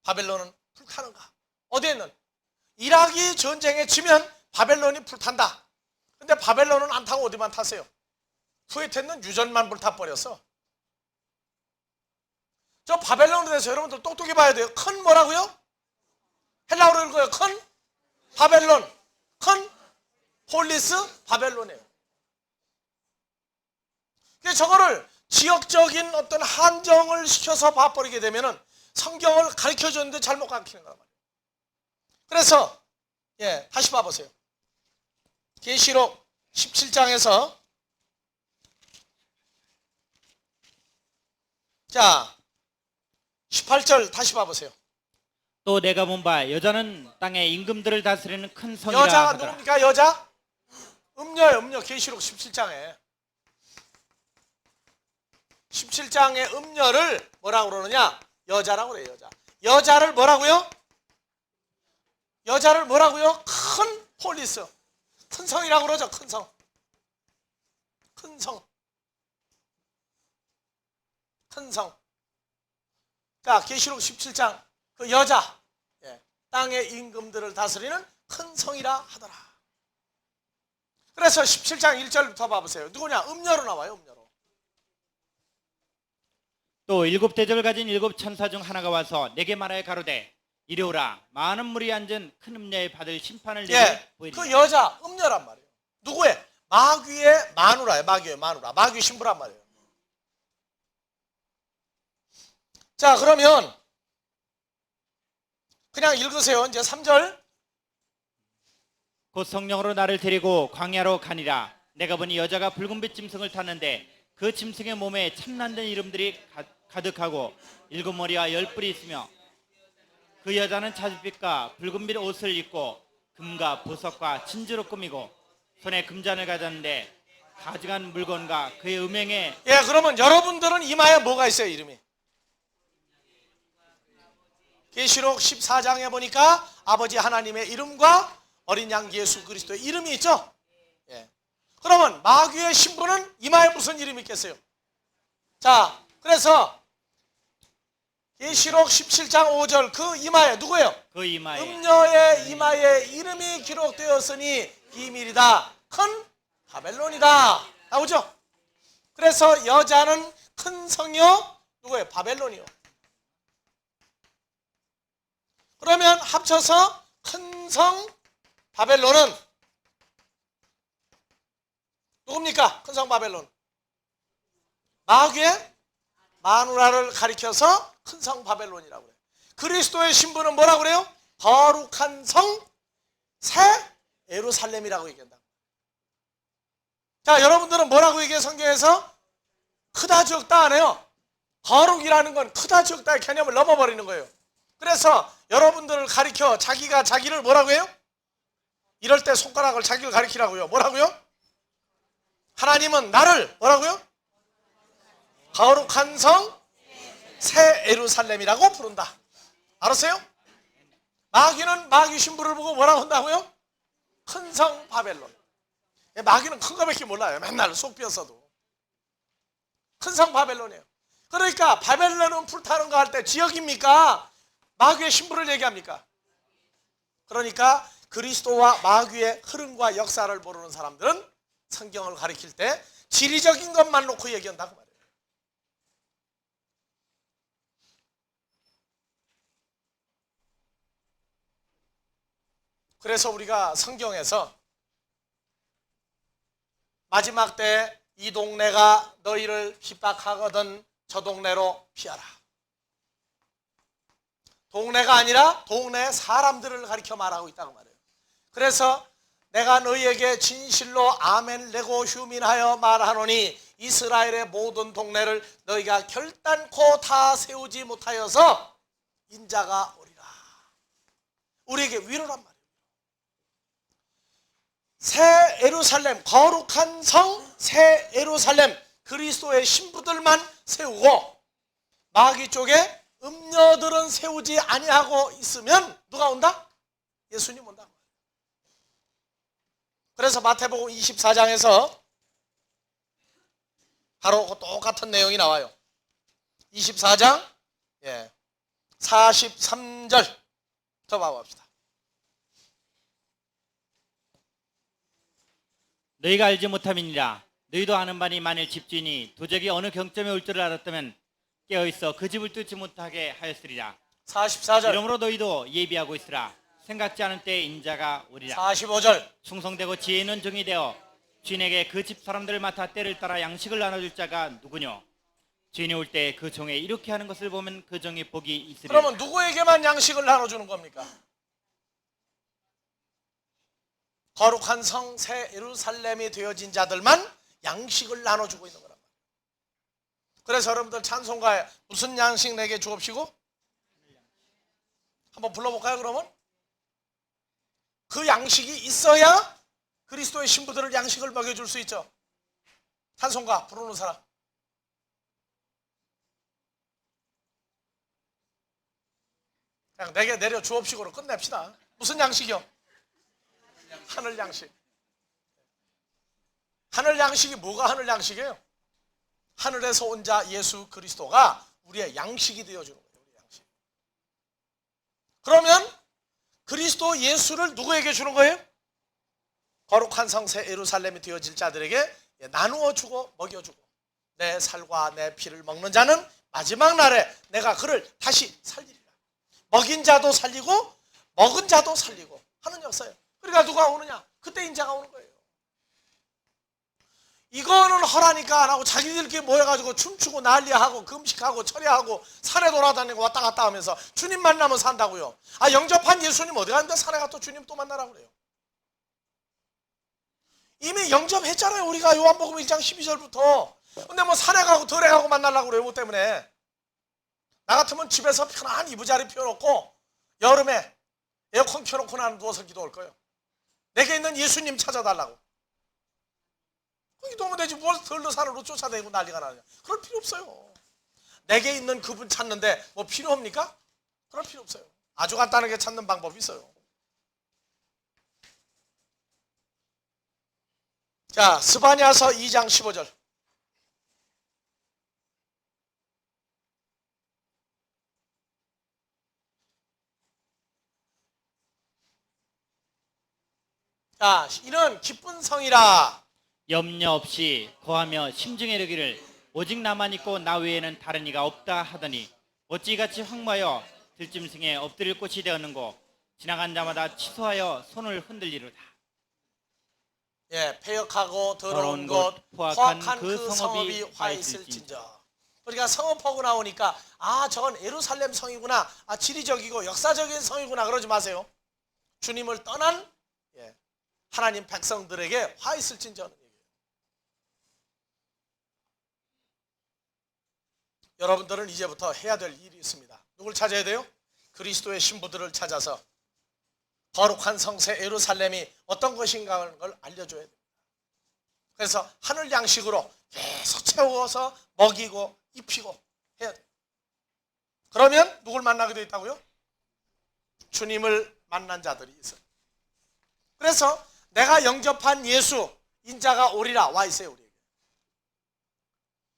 바벨론은 불타는가? 어디에 있는? 이락이 전쟁에 지면 바벨론이 불탄다. 근데 바벨론은 안 타고 어디만 탔어요? 쿠웨이트는 유전만 불타버렸어. 저 바벨론에 대해서 여러분들 똑똑히 봐야 돼요. 큰 뭐라고요? 헬라어로 읽어요. 큰 바벨론. 큰 폴리스 바벨론이에요. 저거를 지역적인 어떤 한정을 시켜서 봐버리게 되면은 성경을 가르쳐 줬는데 잘못 가르치는 거란 말이에요. 그래서 다시 봐보세요. 계시록 17장에서 자 18절 다시 봐보세요. 또 내가 본 바 여자는 땅의 임금들을 다스리는 큰 성이라 여자가 하더라. 누굽니까? 여자? 음녀예요. 음녀. 계시록 17장에 17장의 음녀를 뭐라고 그러느냐? 여자라고 그래요. 여자. 여자를 뭐라고요? 여자를 뭐라고요? 큰 폴리스. 큰 성이라고 그러죠. 큰 성. 큰 성. 큰 성. 자, 계시록 17장 그 여자, 땅의 임금들을 다스리는 큰 성이라 하더라. 그래서 17장 1절부터 봐보세요. 누구냐? 음녀로 나와요. 음녀로. 또 일곱 대접을 가진 일곱 천사 중 하나가 와서 내게 말하여 가로되 이리 오라. 많은 물이 앉은 큰 음녀에 받을 심판을 내게 보이리라. 그 여자 음녀란 말이에요. 누구의? 마귀의 마누라예요. 마귀의 마누라. 마귀 신부란 말이에요. 자, 그러면 그냥 읽으세요. 이제 3절. 곧 성령으로 나를 데리고 광야로 가니라. 내가 보니 여자가 붉은빛 짐승을 탔는데 그 짐승의 몸에 참난된 이름들이 가득하고 일곱 머리와 열 뿔이 있으며 그 여자는 자줏빛과 붉은빛 옷을 입고 금과 보석과 진주로 꾸미고 손에 금잔을 가졌는데 가증한 물건과 그의 음행에 그러면 여러분들은 이마에 뭐가 있어요? 이름이. 계시록 14장에 보니까 아버지 하나님의 이름과 어린 양 예수 그리스도의 이름이 있죠. 그러면 마귀의 신부는 이마에 무슨 이름이 있겠어요? 자, 그래서 계시록 17장 5절 그 이마에 누구예요? 그 이마에 음녀의 이마에 이름이 기록되었으니 비밀이다. 큰 바벨론이다. 나오죠? 그래서 여자는 큰 성이요. 누구예요? 바벨론이요. 그러면 합쳐서 큰 성 바벨론은 누굽니까? 큰 성 바벨론. 마귀의 마누라를 가리켜서 큰 성 바벨론이라고 그래요. 그리스도의 신부는 뭐라고 그래요? 거룩한 성 새 예루살렘이라고 얘기한다. 자, 여러분들은 뭐라고 얘기해요? 성경에서? 크다 적다 안 해요. 거룩이라는 건 크다 적다의 개념을 넘어버리는 거예요. 그래서 여러분들을 가리켜 자기가 자기를 뭐라고 해요? 이럴 때 손가락을 자기를 가리키라고요. 뭐라고요? 하나님은 나를 뭐라고요? 거룩한 성 새 예루살렘이라고 부른다. 알았어요? 마귀는 마귀 신부를 보고 뭐라고 한다고요? 큰 성 바벨론. 마귀는 큰 거밖에 몰라요. 맨날 속 비었어도. 큰 성 바벨론이에요. 그러니까 바벨론은 불타는 거 할 때 지역입니까? 마귀의 신부를 얘기합니까? 그러니까 그리스도와 마귀의 흐름과 역사를 모르는 사람들은 성경을 가리킬 때 지리적인 것만 놓고 얘기한다고 말해요. 그래서 우리가 성경에서 마지막 때 이 동네가 너희를 핍박하거든 저 동네로 피하라. 동네가 아니라 동네 사람들을 가리켜 말하고 있다고 말해요. 그래서 내가 너희에게 진실로 아멘 레고 휴민하여 말하노니 이스라엘의 모든 동네를 너희가 결단코 다 세우지 못하여서 인자가 오리라. 우리에게 위로란 말이에요. 새 예루살렘, 거룩한 성 새 예루살렘, 그리스도의 신부들만 세우고 마귀 쪽에 음녀들은 세우지 아니하고 있으면 누가 온다? 예수님 온다. 그래서 마태복음 24장에서 바로 똑같은 내용이 나와요. 24장 43절 더 봐봅시다. 너희가 알지 못함이니라. 너희도 아는 바니 만일 집주인이 도적이 어느 경점에 올 줄을 알았다면 깨어있어 그 집을 뚫지 못하게 하였으리라. 44절. 이러므로 너희도 예비하고 있으라. 생각지 않은 때에 인자가 오리라. 45절. 충성되고 지혜 있는 종이 되어 주인에게 그 집 사람들을 맡아 때를 따라 양식을 나눠줄 자가 누구뇨? 주인이 올 때 그 종에 이렇게 하는 것을 보면 그 종이 복이 있으리라. 그러면 누구에게만 양식을 나눠주는 겁니까? 거룩한 성 새 예루살렘이 되어진 자들만 양식을 나눠주고 있는 거란 말이에요. 그래서 여러분들 찬송가에 무슨 양식 내게 주옵시고? 한번 불러볼까요 그러면? 그 양식이 있어야 그리스도의 신부들을 양식을 먹여줄 수 있죠. 찬송가 부르는 사람. 그냥 내게 내려 주옵시고로 끝냅시다. 무슨 양식이요? 하늘 양식. 하늘 양식이 뭐가 하늘 양식이에요? 하늘에서 온 자 예수 그리스도가 우리의 양식이 되어주는 거예요. 우리의 양식. 그러면 그리스도 예수를 누구에게 주는 거예요? 거룩한 성새 예루살렘이 되어질 자들에게 나누어 주고 먹여 주고 내 살과 내 피를 먹는 자는 마지막 날에 내가 그를 다시 살리리라. 먹인 자도 살리고 먹은 자도 살리고 하는 역사예요. 그러니까 누가 오느냐? 그때 인자가 오는 거예요. 이거는 허라니까 안 하고 자기들끼리 모여가지고 춤추고 난리하고 금식하고 철야하고 산에 돌아다니고 왔다 갔다 하면서 주님 만나면 산다고요. 아, 영접한 예수님 어디 갔는데 산에 가서 주님 또 만나라고 그래요. 이미 영접했잖아요. 우리가 요한복음 1장 12절부터. 근데 뭐 산에 가고 덜에 가고 만나려고 그래요. 뭐 때문에. 나 같으면 집에서 편한 이부자리 펴놓고 여름에 에어컨 켜놓고 나는 누워서 기도할 거예요. 내게 있는 예수님 찾아달라고. 기도하면 되지. 뭘 덜러 산으로 쫓아다니고 난리가 나냐. 그럴 필요 없어요. 내게 있는 그분 찾는데 뭐 필요합니까? 그럴 필요 없어요. 아주 간단하게 찾는 방법이 있어요. 자, 스바냐서 2장 15절. 자, 이는 기쁜 성이라. 염려 없이 거하며 심중에 이르기를 오직 나만 있고 나 외에는 다른 이가 없다 하더니 어찌 같이 황무하여 들짐승에 엎드릴 곳이 되었는고 지나간 자마다 취소하여 손을 흔들리로다. 예, 폐역하고 더러운 더러운 곳 곳, 포악한 그 성읍이 화 있을진저. 그러니까 성읍하고 나오니까 아, 저건 예루살렘 성이구나. 아, 지리적이고 역사적인 성이구나 그러지 마세요. 주님을 떠난 하나님 백성들에게 화 있을진저는 얘기예요. 여러분들은 이제부터 해야 될 일이 있습니다. 누굴 찾아야 돼요? 그리스도의 신부들을 찾아서 거룩한 성새 예루살렘이 어떤 것인가 하는 걸 알려줘야 됩니다. 그래서 하늘 양식으로 계속 채워서 먹이고 입히고 해야 돼요. 그러면 누굴 만나게 되어 있다고요? 주님을 만난 자들이 있어요. 그래서 내가 영접한 예수 인자가 오리라 와 있어요. 우리에게.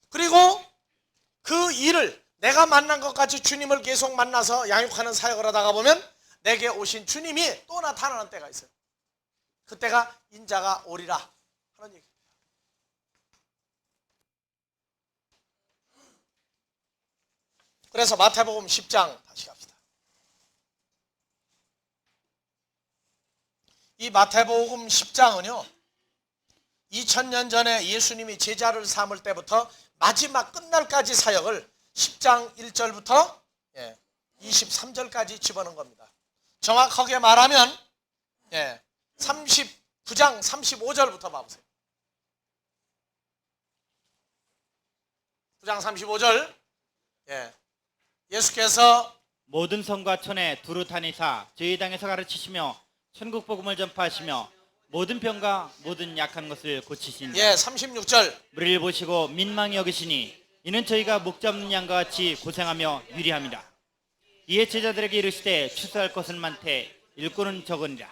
그리고 그 일을 내가 만난 것 같이 주님을 계속 만나서 양육하는 사역을 하다가 보면 내게 오신 주님이 또 나타나는 때가 있어요. 그때가 인자가 오리라 하는 얘기입니다. 그래서 마태복음 10장 다시 갑시다. 이 마태복음 10장은요 2000년 전에 예수님이 제자를 삼을 때부터 마지막 끝날까지 사역을 10장 1절부터 23절까지 집어넣은 겁니다. 정확하게 말하면 39장 35절부터 봐보세요. 9장 35절 예수께서 모든 성과 촌에 두루 다니사 저희 당에서 가르치시며 천국 복음을 전파하시며 모든 병과 모든 약한 것을 고치시니 36절 무리를 보시고 민망히 여기시니 이는 저희가 목 잡는 양과 같이 고생하며 유리함이라. 이에 제자들에게 이르시되 추수할 것은 많되 일꾼은 적으니라.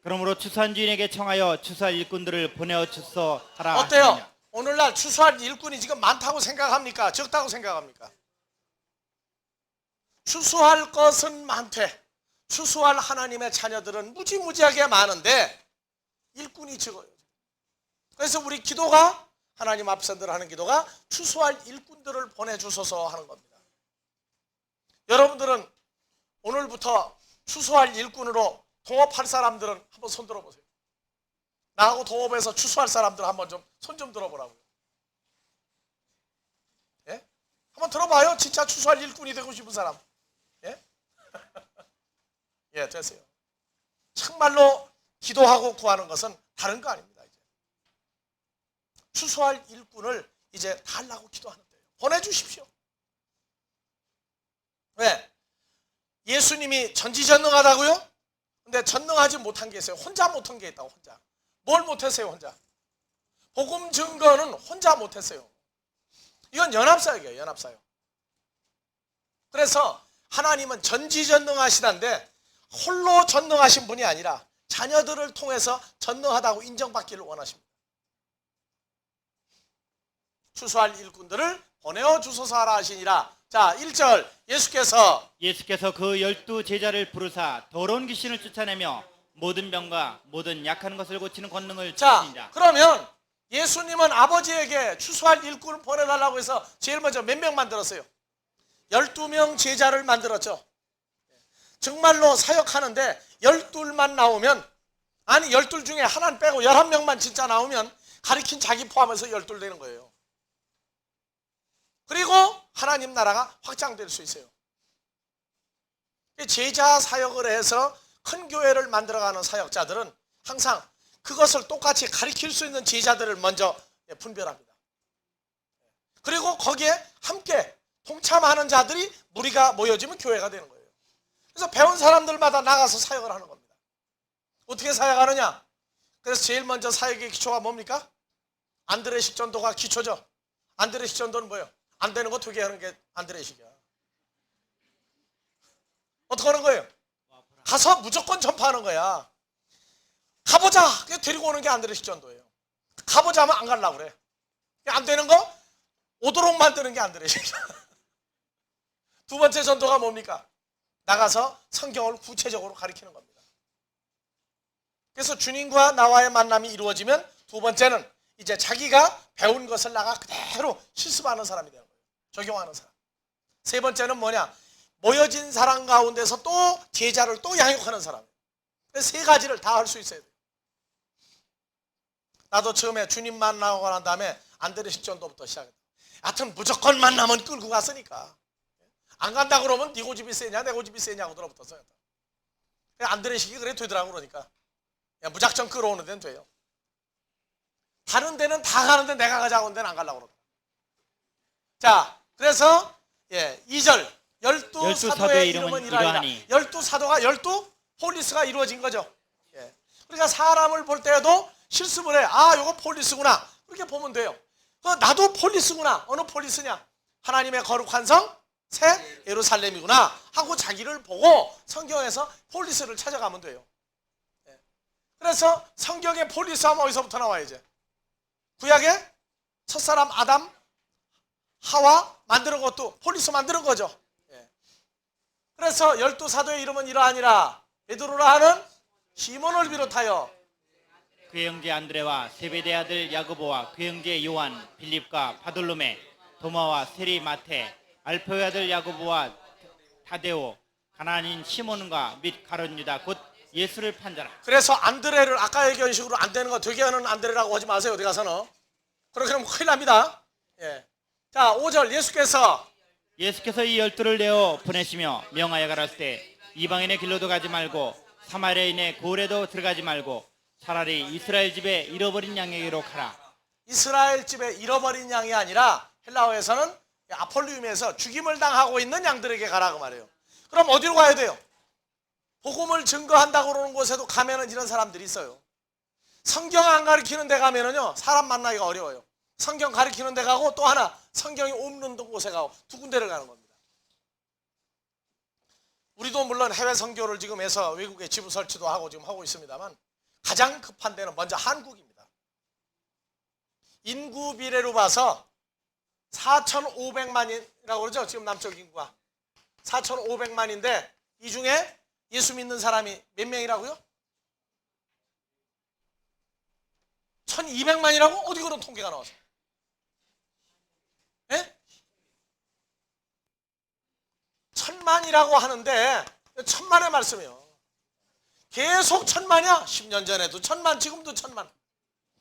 그러므로 추수한 주인에게 청하여 추수할 일꾼들을 보내어 추수하라. 어때요? 하시니라. 오늘날 추수할 일꾼이 지금 많다고 생각합니까? 적다고 생각합니까? 추수할 것은 많되 추수할 하나님의 자녀들은 무지무지하게 많은데 일꾼이 적어요. 그래서 우리 기도가 하나님 앞에서 늘 하는 기도가 추수할 일꾼들을 보내주소서 하는 겁니다. 여러분들은 오늘부터 추수할 일꾼으로 동업할 사람들은 한번 손 들어보세요. 나하고 동업해서 추수할 사람들 한번 좀 손 좀 들어보라고요. 예? 한번 들어봐요. 진짜 추수할 일꾼이 되고 싶은 사람. 예? 예, 됐어요. 정말로 기도하고 구하는 것은 다른 거 아닙니다. 이제 추수할 일꾼을 이제 달라고 기도하는 거예요. 보내주십시오. 왜? 예수님이 전지전능하다고요? 근데 전능하지 못한 게 있어요. 혼자 못한 게 있다고. 혼자. 뭘 못했어요? 혼자. 복음 증거는 혼자 못했어요. 이건 연합사역이에요. 연합사역. 그래서 하나님은 전지전능하시다는데 홀로 전능하신 분이 아니라 자녀들을 통해서 전능하다고 인정받기를 원하십니다. 추수할 일꾼들을 보내어 주소서 하라 하시니라. 자, 1절 예수께서 그 12 제자를 부르사 더러운 귀신을 쫓아내며 모든 병과 모든 약한 것을 고치는 권능을 주시니라. 자, 그러면 예수님은 아버지에게 추수할 일꾼을 보내달라고 해서 제일 먼저 몇 명 만들었어요? 12명 제자를 만들었죠. 정말로 사역하는데 12만 나오면, 아니 12 중에 하나는 빼고 11명만 진짜 나오면 가르친 자기 포함해서 12 되는 거예요. 그리고 하나님 나라가 확장될 수 있어요. 제자 사역을 해서 큰 교회를 만들어가는 사역자들은 항상 그것을 똑같이 가르칠 수 있는 제자들을 먼저 분별합니다. 그리고 거기에 함께 동참하는 자들이 무리가 모여지면 교회가 되는 거예요. 그래서 배운 사람들마다 나가서 사역을 하는 겁니다. 어떻게 사역하느냐? 그래서 제일 먼저 사역의 기초가 뭡니까? 안드레식 전도가 기초죠. 안드레식 전도는 뭐예요? 안 되는 거 되게 하는 게 안드레식이야. 어떻게 하는 거예요? 가서 무조건 전파하는 거야. 가보자. 데리고 오는 게 안드레식 전도예요. 가보자 하면 안 가려고 그래. 안 되는 거 오도록 만드는 게 안드레식이야. 두 번째 전도가 뭡니까? 나가서 성경을 구체적으로 가르치는 겁니다. 그래서 주님과 나와의 만남이 이루어지면 두 번째는 이제 자기가 배운 것을 나가 그대로 실습하는 사람이 되는 거예요. 적용하는 사람. 세 번째는 뭐냐? 모여진 사람 가운데서 또 제자를 또 양육하는 사람. 그래서 세 가지를 다 할 수 있어야 돼요. 나도 처음에 주님 만나고 난 다음에 안드레식 전도부터 시작했다. 하여튼 무조건 만나면 끌고 갔으니까. 안 간다 그러면 네 고집이 세냐 내 고집이 세냐고 들어붙었어요. 안드레식이 그래 되더라고. 그러니까 야, 무작정 끌어오는 데는 돼요. 다른 데는 다 가는데 내가 가자고 하는 데는 안 가려고 그러더라. 자, 그래서 2절 12 사도의 이름은 이러하니라. 12 사도가 12 폴리스가 이루어진 거죠. 그러니까 사람을 볼 때에도 실습을 해. 아, 요거 폴리스구나. 그렇게 보면 돼요. 나도 폴리스구나. 어느 폴리스냐? 하나님의 거룩한 성 새 예루살렘이구나 하고 자기를 보고 성경에서 폴리스를 찾아가면 돼요. 그래서 성경의 폴리스 하면 어디서부터 나와요? 이제 구약의 첫사람 아담 하와 만드는 것도 폴리스 만드는 거죠. 그래서 12 사도의 이름은 이러하니라. 베드로라 하는 시몬을 비롯하여 그의 형제 안드레와 세베대 아들 야고보와 그의 형제 요한, 빌립과 바돌로메, 도마와 세리 마테, 알페의 아들 야고보와 타데오, 가나안인 시몬과 및 가룟 유다 곧 예수를 판자라. 그래서 안드레를 아까 얘기한 식으로 안 되는 거 되게 하는 안드레라고 하지 마세요. 어디 가서는. 그렇게 하면 큰일 납니다. 예. 자, 5절 예수께서 이 12를 내어 보내시며 명하여 가라을 때 이방인의 길로도 가지 말고 사마리아인의 고을에도 들어가지 말고 차라리 이스라엘 집에 잃어버린 양에게로 가라. 이스라엘 집에 잃어버린 양이 아니라 헬라어에서는 아폴리움에서 죽임을 당하고 있는 양들에게 가라고 말해요. 그럼 어디로 가야 돼요? 복음을 증거한다고 그러는 곳에도 가면은 이런 사람들이 있어요. 성경 안 가르치는 데 가면은요 사람 만나기가 어려워요. 성경 가르치는 데 가고 또 하나 성경이 없는 곳에 가고 두 군데를 가는 겁니다. 우리도 물론 해외 선교를 지금 해서 외국에 지부 설치도 하고 지금 하고 있습니다만 가장 급한 데는 먼저 한국입니다. 인구 비례로 봐서 4,500만이라고 그러죠. 지금 남쪽 인구가 4,500만인데 이 중에 예수 믿는 사람이 몇 명이라고요? 1,200만이라고? 어디 그런 통계가 나왔어? 예? 1,000만이라고 하는데 1,000만의 말씀이요. 계속 1,000만이야. 10년 전에도 1,000만, 지금도 1,000만.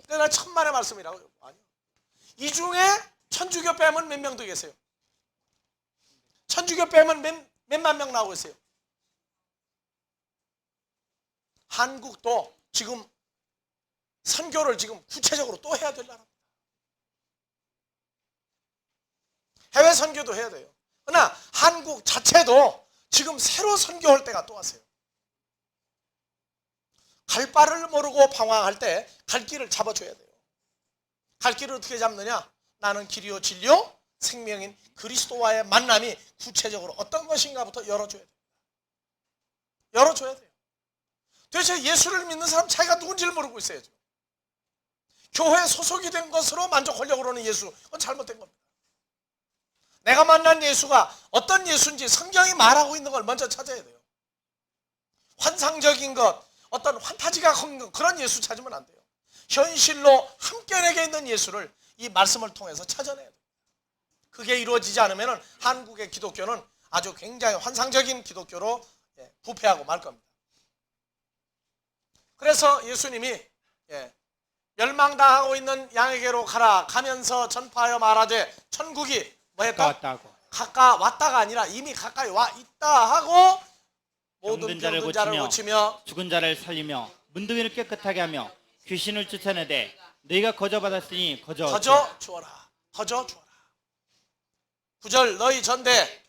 그러니까 1,000만의 말씀이라고요. 아니요. 이 중에 천주교 빼면 몇 명도 계세요? 천주교 빼면 몇만 명 나오고 있어요? 한국도 지금 선교를 지금 구체적으로 또 해야 될 나라입니다. 해외 선교도 해야 돼요. 그러나 한국 자체도 지금 새로 선교할 때가 또 왔어요. 갈 바를 모르고 방황할 때 갈 길을 잡아줘야 돼요. 갈 길을 어떻게 잡느냐? 나는 길이요 진리요 생명인 그리스도와의 만남이 구체적으로 어떤 것인가부터 열어줘야 돼요. 열어줘야 돼요. 도대체 예수를 믿는 사람 자기가 누군지를 모르고 있어요. 지금. 교회에 소속이 된 것으로 만족하려고 그러는 예수, 그건 잘못된 겁니다. 내가 만난 예수가 어떤 예수인지 성경이 말하고 있는 걸 먼저 찾아야 돼요. 환상적인 것, 어떤 환타지가 큰 것, 그런 예수 찾으면 안 돼요. 현실로 함께 있는 예수를 이 말씀을 통해서 찾아내야 돼요. 그게 이루어지지 않으면 한국의 기독교는 아주 굉장히 환상적인 기독교로 부패하고 말 겁니다. 그래서 예수님이 멸망당하고 있는 양에게로 가라 가면서 전파하여 말하되 천국이 뭐했다? 가까웠다가 아니라 이미 가까이 와 있다 하고 모든 병든 자를 고치며 죽은 자를 살리며 문둥이를 깨끗하게 하며 귀신을 쫓아내되 너희가 거저 받았으니 거저 주어라. 거저 주어라. 9절 너희 전대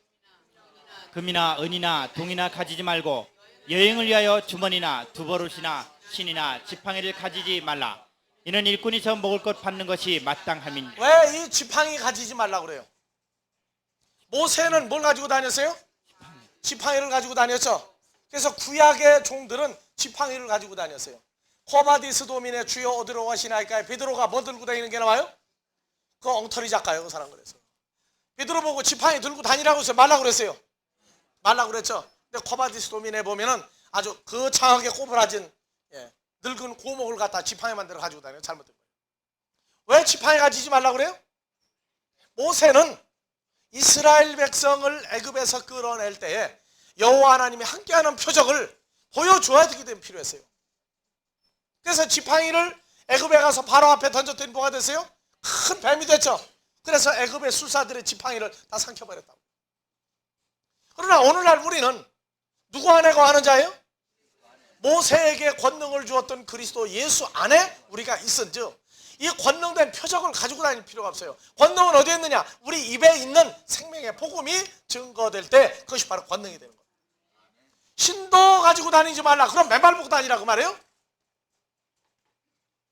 금이나 은이나 동이나 가지지 말고 여행을 위하여 주머니나 두버릇이나 신이나 지팡이를 가지지 말라. 이는 일꾼이 저 먹을 것 받는 것이 마땅함이니. 왜 이 지팡이 가지지 말라고 그래요? 모세는 뭘 가지고 다녔어요? 지팡이를 가지고 다녔죠. 그래서 구약의 종들은 지팡이를 가지고 다녔어요. 코바디스 도민의 주여 어디로 가시나이까? 베드로가 뭐 들고 다니는 게 나와요? 그 엉터리 작가요, 그 사람. 그래서 베드로 보고 지팡이 들고 다니라고 해서 말라고 그랬어요. 말라고 그랬죠. 근데 코바디스 도민에 보면은 아주 거창하게 꼬부라진 늙은 고목을 갖다 지팡이 만들어 가지고 다녀요. 잘못된 거예요. 왜 지팡이 가지지 말라고 그래요? 모세는 이스라엘 백성을 애굽에서 끌어낼 때에 여호와 하나님이 함께하는 표적을 보여줘야 되기 때문에 필요했어요. 그래서 지팡이를 애굽에 가서 바로 앞에 던졌더니 뭐가 됐어요? 큰 뱀이 됐죠. 그래서 애굽의 술사들의 지팡이를 다 삼켜버렸다고. 그러나 오늘날 우리는 누구 안에 거하는 자예요? 모세에게 권능을 주었던 그리스도 예수 안에 우리가 있은즉 이 권능된 표적을 가지고 다닐 필요가 없어요. 권능은 어디에 있느냐? 우리 입에 있는 생명의 복음이 증거될 때 그것이 바로 권능이 되는 거예요. 신도 가지고 다니지 말라. 그럼 맨발 보고 다니라고 말해요?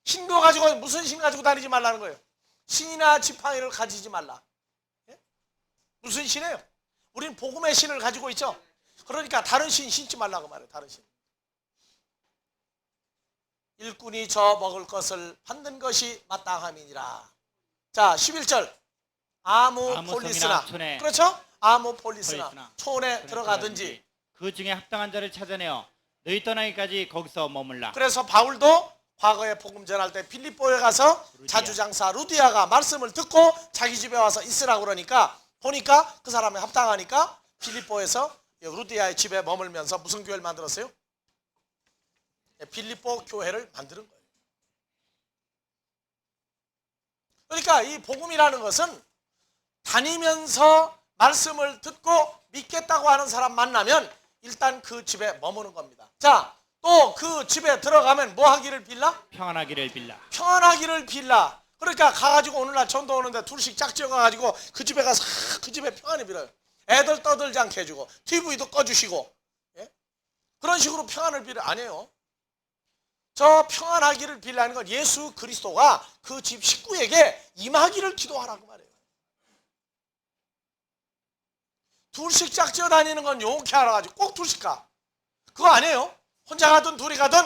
신도 가지고 무슨 신 가지고 다니지 말라는 거예요? 신이나 지팡이를 가지지 말라. 무슨 신이에요? 우리는 복음의 신을 가지고 있죠. 그러니까 다른 신 신지 말라고 말해요. 다른 신. 일꾼이 저 먹을 것을 받는 것이 마땅함이니라. 자, 11절. 아무폴리스나. 그렇죠? 아무폴리스나. 촌에 들어가든지 그 중에 합당한 자를 찾아내어 너희 떠나기까지 거기서 머물라. 그래서 바울도 과거에 복음 전할 때 빌립보에 가서 자주장사 루디아가 말씀을 듣고 자기 집에 와서 있으라고 그러니까 보니까 그 사람이 합당하니까 빌립보에서 루디아의 집에 머물면서 무슨 교회를 만들었어요? 빌립보 교회를 만드는 거예요. 그러니까 이 복음이라는 것은 다니면서 말씀을 듣고 믿겠다고 하는 사람 만나면 일단 그 집에 머무는 겁니다. 자, 또 그 집에 들어가면 뭐 하기를 빌라? 평안하기를 빌라. 평안하기를 빌라. 그러니까 가가지고 오늘날 전도 오는데 둘씩 짝지어 가가지고 그 집에 가서 그 집에 평안히 빌어요. 애들 떠들지 않게 해주고 TV도 꺼주시고, 예? 그런 식으로 평안을 빌어. 아니에요. 저 평안하기를 빌라는 건 예수 그리스도가 그 집 식구에게 임하기를 기도하라고 말해요. 둘씩 짝지어 다니는 건 용케 알아가지고 꼭 둘씩 가. 그거 아니에요. 혼자 가든 둘이 가든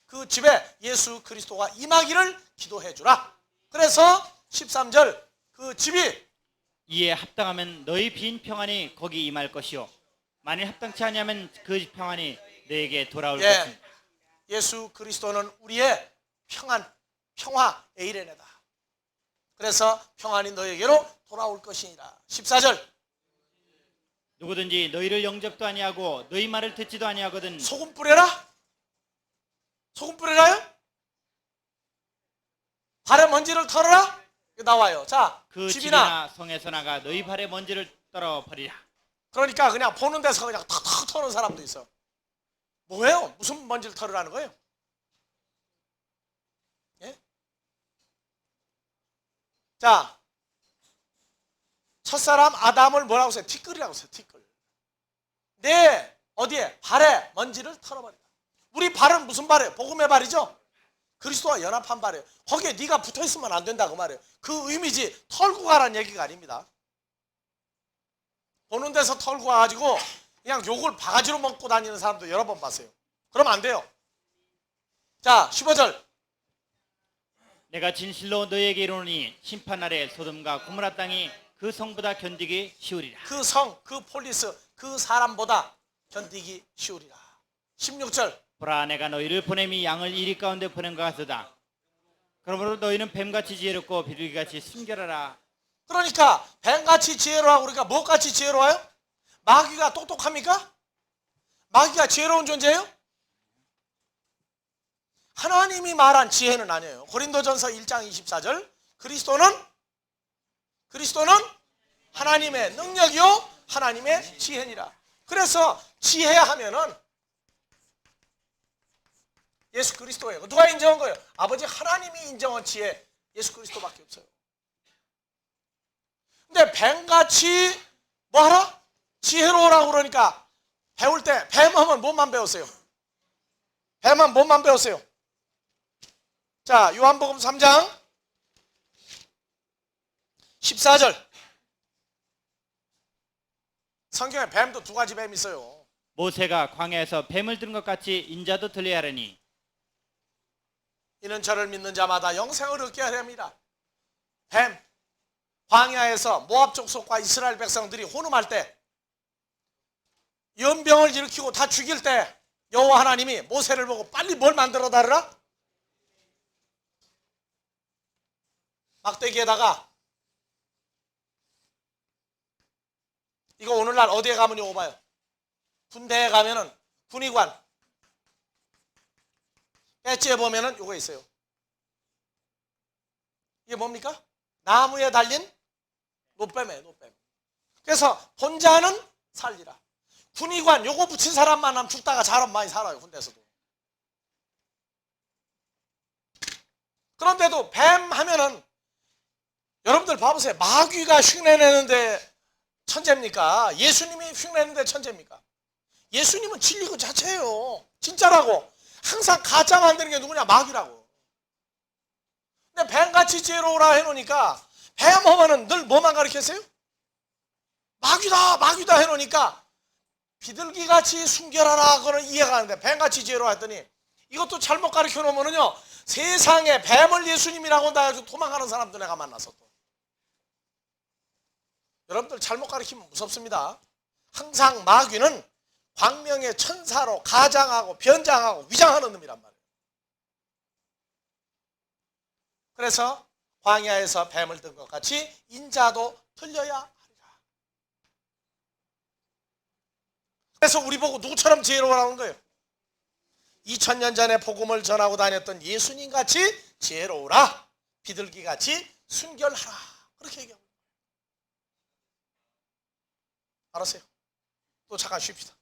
그 집에 예수 그리스도가 임하기를 기도해 주라. 그래서 13절 그 집이 이에 합당하면 너희 빈 평안이 거기 임할 것이요 만일 합당치 아니하면 그 평안이 너에게 돌아올 것입니다. 예수 그리스도는 우리의 평화 에이레네다. 그래서 평안이 너에게로 돌아올 것이니라. 14절 누구든지 너희를 영접도 아니하고 너희 말을 듣지도 아니하거든 소금 뿌려라? 소금 뿌려라요? 발에 먼지를 털어라? 나와요. 자, 그 집이나 성에서 나가 너희 발에 먼지를 떨어 버리라. 그러니까 그냥 보는 데서 그냥 턱턱 터는 사람도 있어. 뭐예요? 무슨 먼지를 털으라는 거예요? 예? 자, 첫사람 아담을 뭐라고 써요? 티끌이라고 써요. 티끌. 내 어디에? 발에 먼지를 털어버린다. 우리 발은 무슨 발이에요? 복음의 발이죠? 그리스도와 연합한 발이에요. 거기에 네가 붙어있으면 안 된다고 말이에요. 그 의미지 털고 가라는 얘기가 아닙니다. 보는 데서 털고 가가지고 그냥 욕을 바가지로 먹고 다니는 사람도 여러 번 봤어요. 그러면 안 돼요. 자, 15절 내가 진실로 너희에게 이르노니 심판날에 소돔과 고모라 땅이 그 성보다 견디기 쉬우리라. 그 성, 그 폴리스, 그 사람보다 견디기 쉬우리라. 16절 보라 내가 너희를 보냄이 양을 이리 가운데 보낸 것 같으다. 그러므로 너희는 뱀같이 지혜롭고 비둘기같이 순결하라. 그러니까 뱀같이 지혜로워하고 우리가 뭐같이 지혜로워요? 마귀가 똑똑합니까? 마귀가 지혜로운 존재예요? 하나님이 말한 지혜는 아니에요. 고린도전서 1장 24절 그리스도는 하나님의 능력이요 하나님의 지혜니라. 그래서 지혜하면은 예수 그리스도예요. 누가 인정한 거예요? 아버지 하나님이 인정한 지혜 예수 그리스도밖에 없어요. 근데 뱀같이 뭐하라? 지혜로우라고 그러니까 배울 때 뱀하면 뭐만 배웠어요? 뱀은 뭐만 배웠어요? 자, 요한복음 3장 14절 성경에 뱀도 두 가지 뱀이 있어요. 모세가 광야에서 뱀을 들은 것 같이 인자도 들려야 하려니 이는 저를 믿는 자마다 영생을 얻게 하렵니다. 뱀, 광야에서 모압 족속과 이스라엘 백성들이 혼음할 때 연병을 일으키고 다 죽일 때 여호와 하나님이 모세를 보고 빨리 뭘 만들어 달으라? 막대기에다가 이거 오늘날 어디에 가면 요거 봐요. 군대에 가면은 군의관 배지에 보면은 요거 있어요. 이게 뭡니까? 나무에 달린 노뱀이에요. 노뱀. 그래서 본자는 살리라. 군의관 요거 붙인 사람만 하면 죽다가 사람 많이 살아요. 군대에서도. 그런데도 뱀 하면은 여러분들 봐보세요. 마귀가 흉내내는데 천재입니까? 예수님이 흉내내는데 천재입니까? 예수님은 진리 그 자체예요. 진짜라고. 항상 가짜 만드는 게 누구냐? 마귀라고. 근데 뱀같이 지혜로우라 해놓으니까 뱀 하면은 늘 뭐만 가르쳤어요? 마귀다 마귀다 해놓으니까 비둘기같이 순결하라 그거는 이해가 가는데 뱀같이 지혜로워 했더니 이것도 잘못 가르쳐 놓으면은요 세상에 뱀을 예수님이라고 한다 해가지고 도망가는 사람도 내가 만나서 또 여러분들 잘못 가르치면 무섭습니다. 항상 마귀는 광명의 천사로 가장하고 변장하고 위장하는 놈이란 말이에요. 그래서 광야에서 뱀을 든 것 같이 인자도 틀려야 하리라. 그래서 우리 보고 누구처럼 지혜로우라는 거예요? 2000년 전에 복음을 전하고 다녔던 예수님 같이 지혜로우라. 비둘기 같이 순결하라. 그렇게 얘기합니다. 알았어요? 또 잠깐 쉽시다.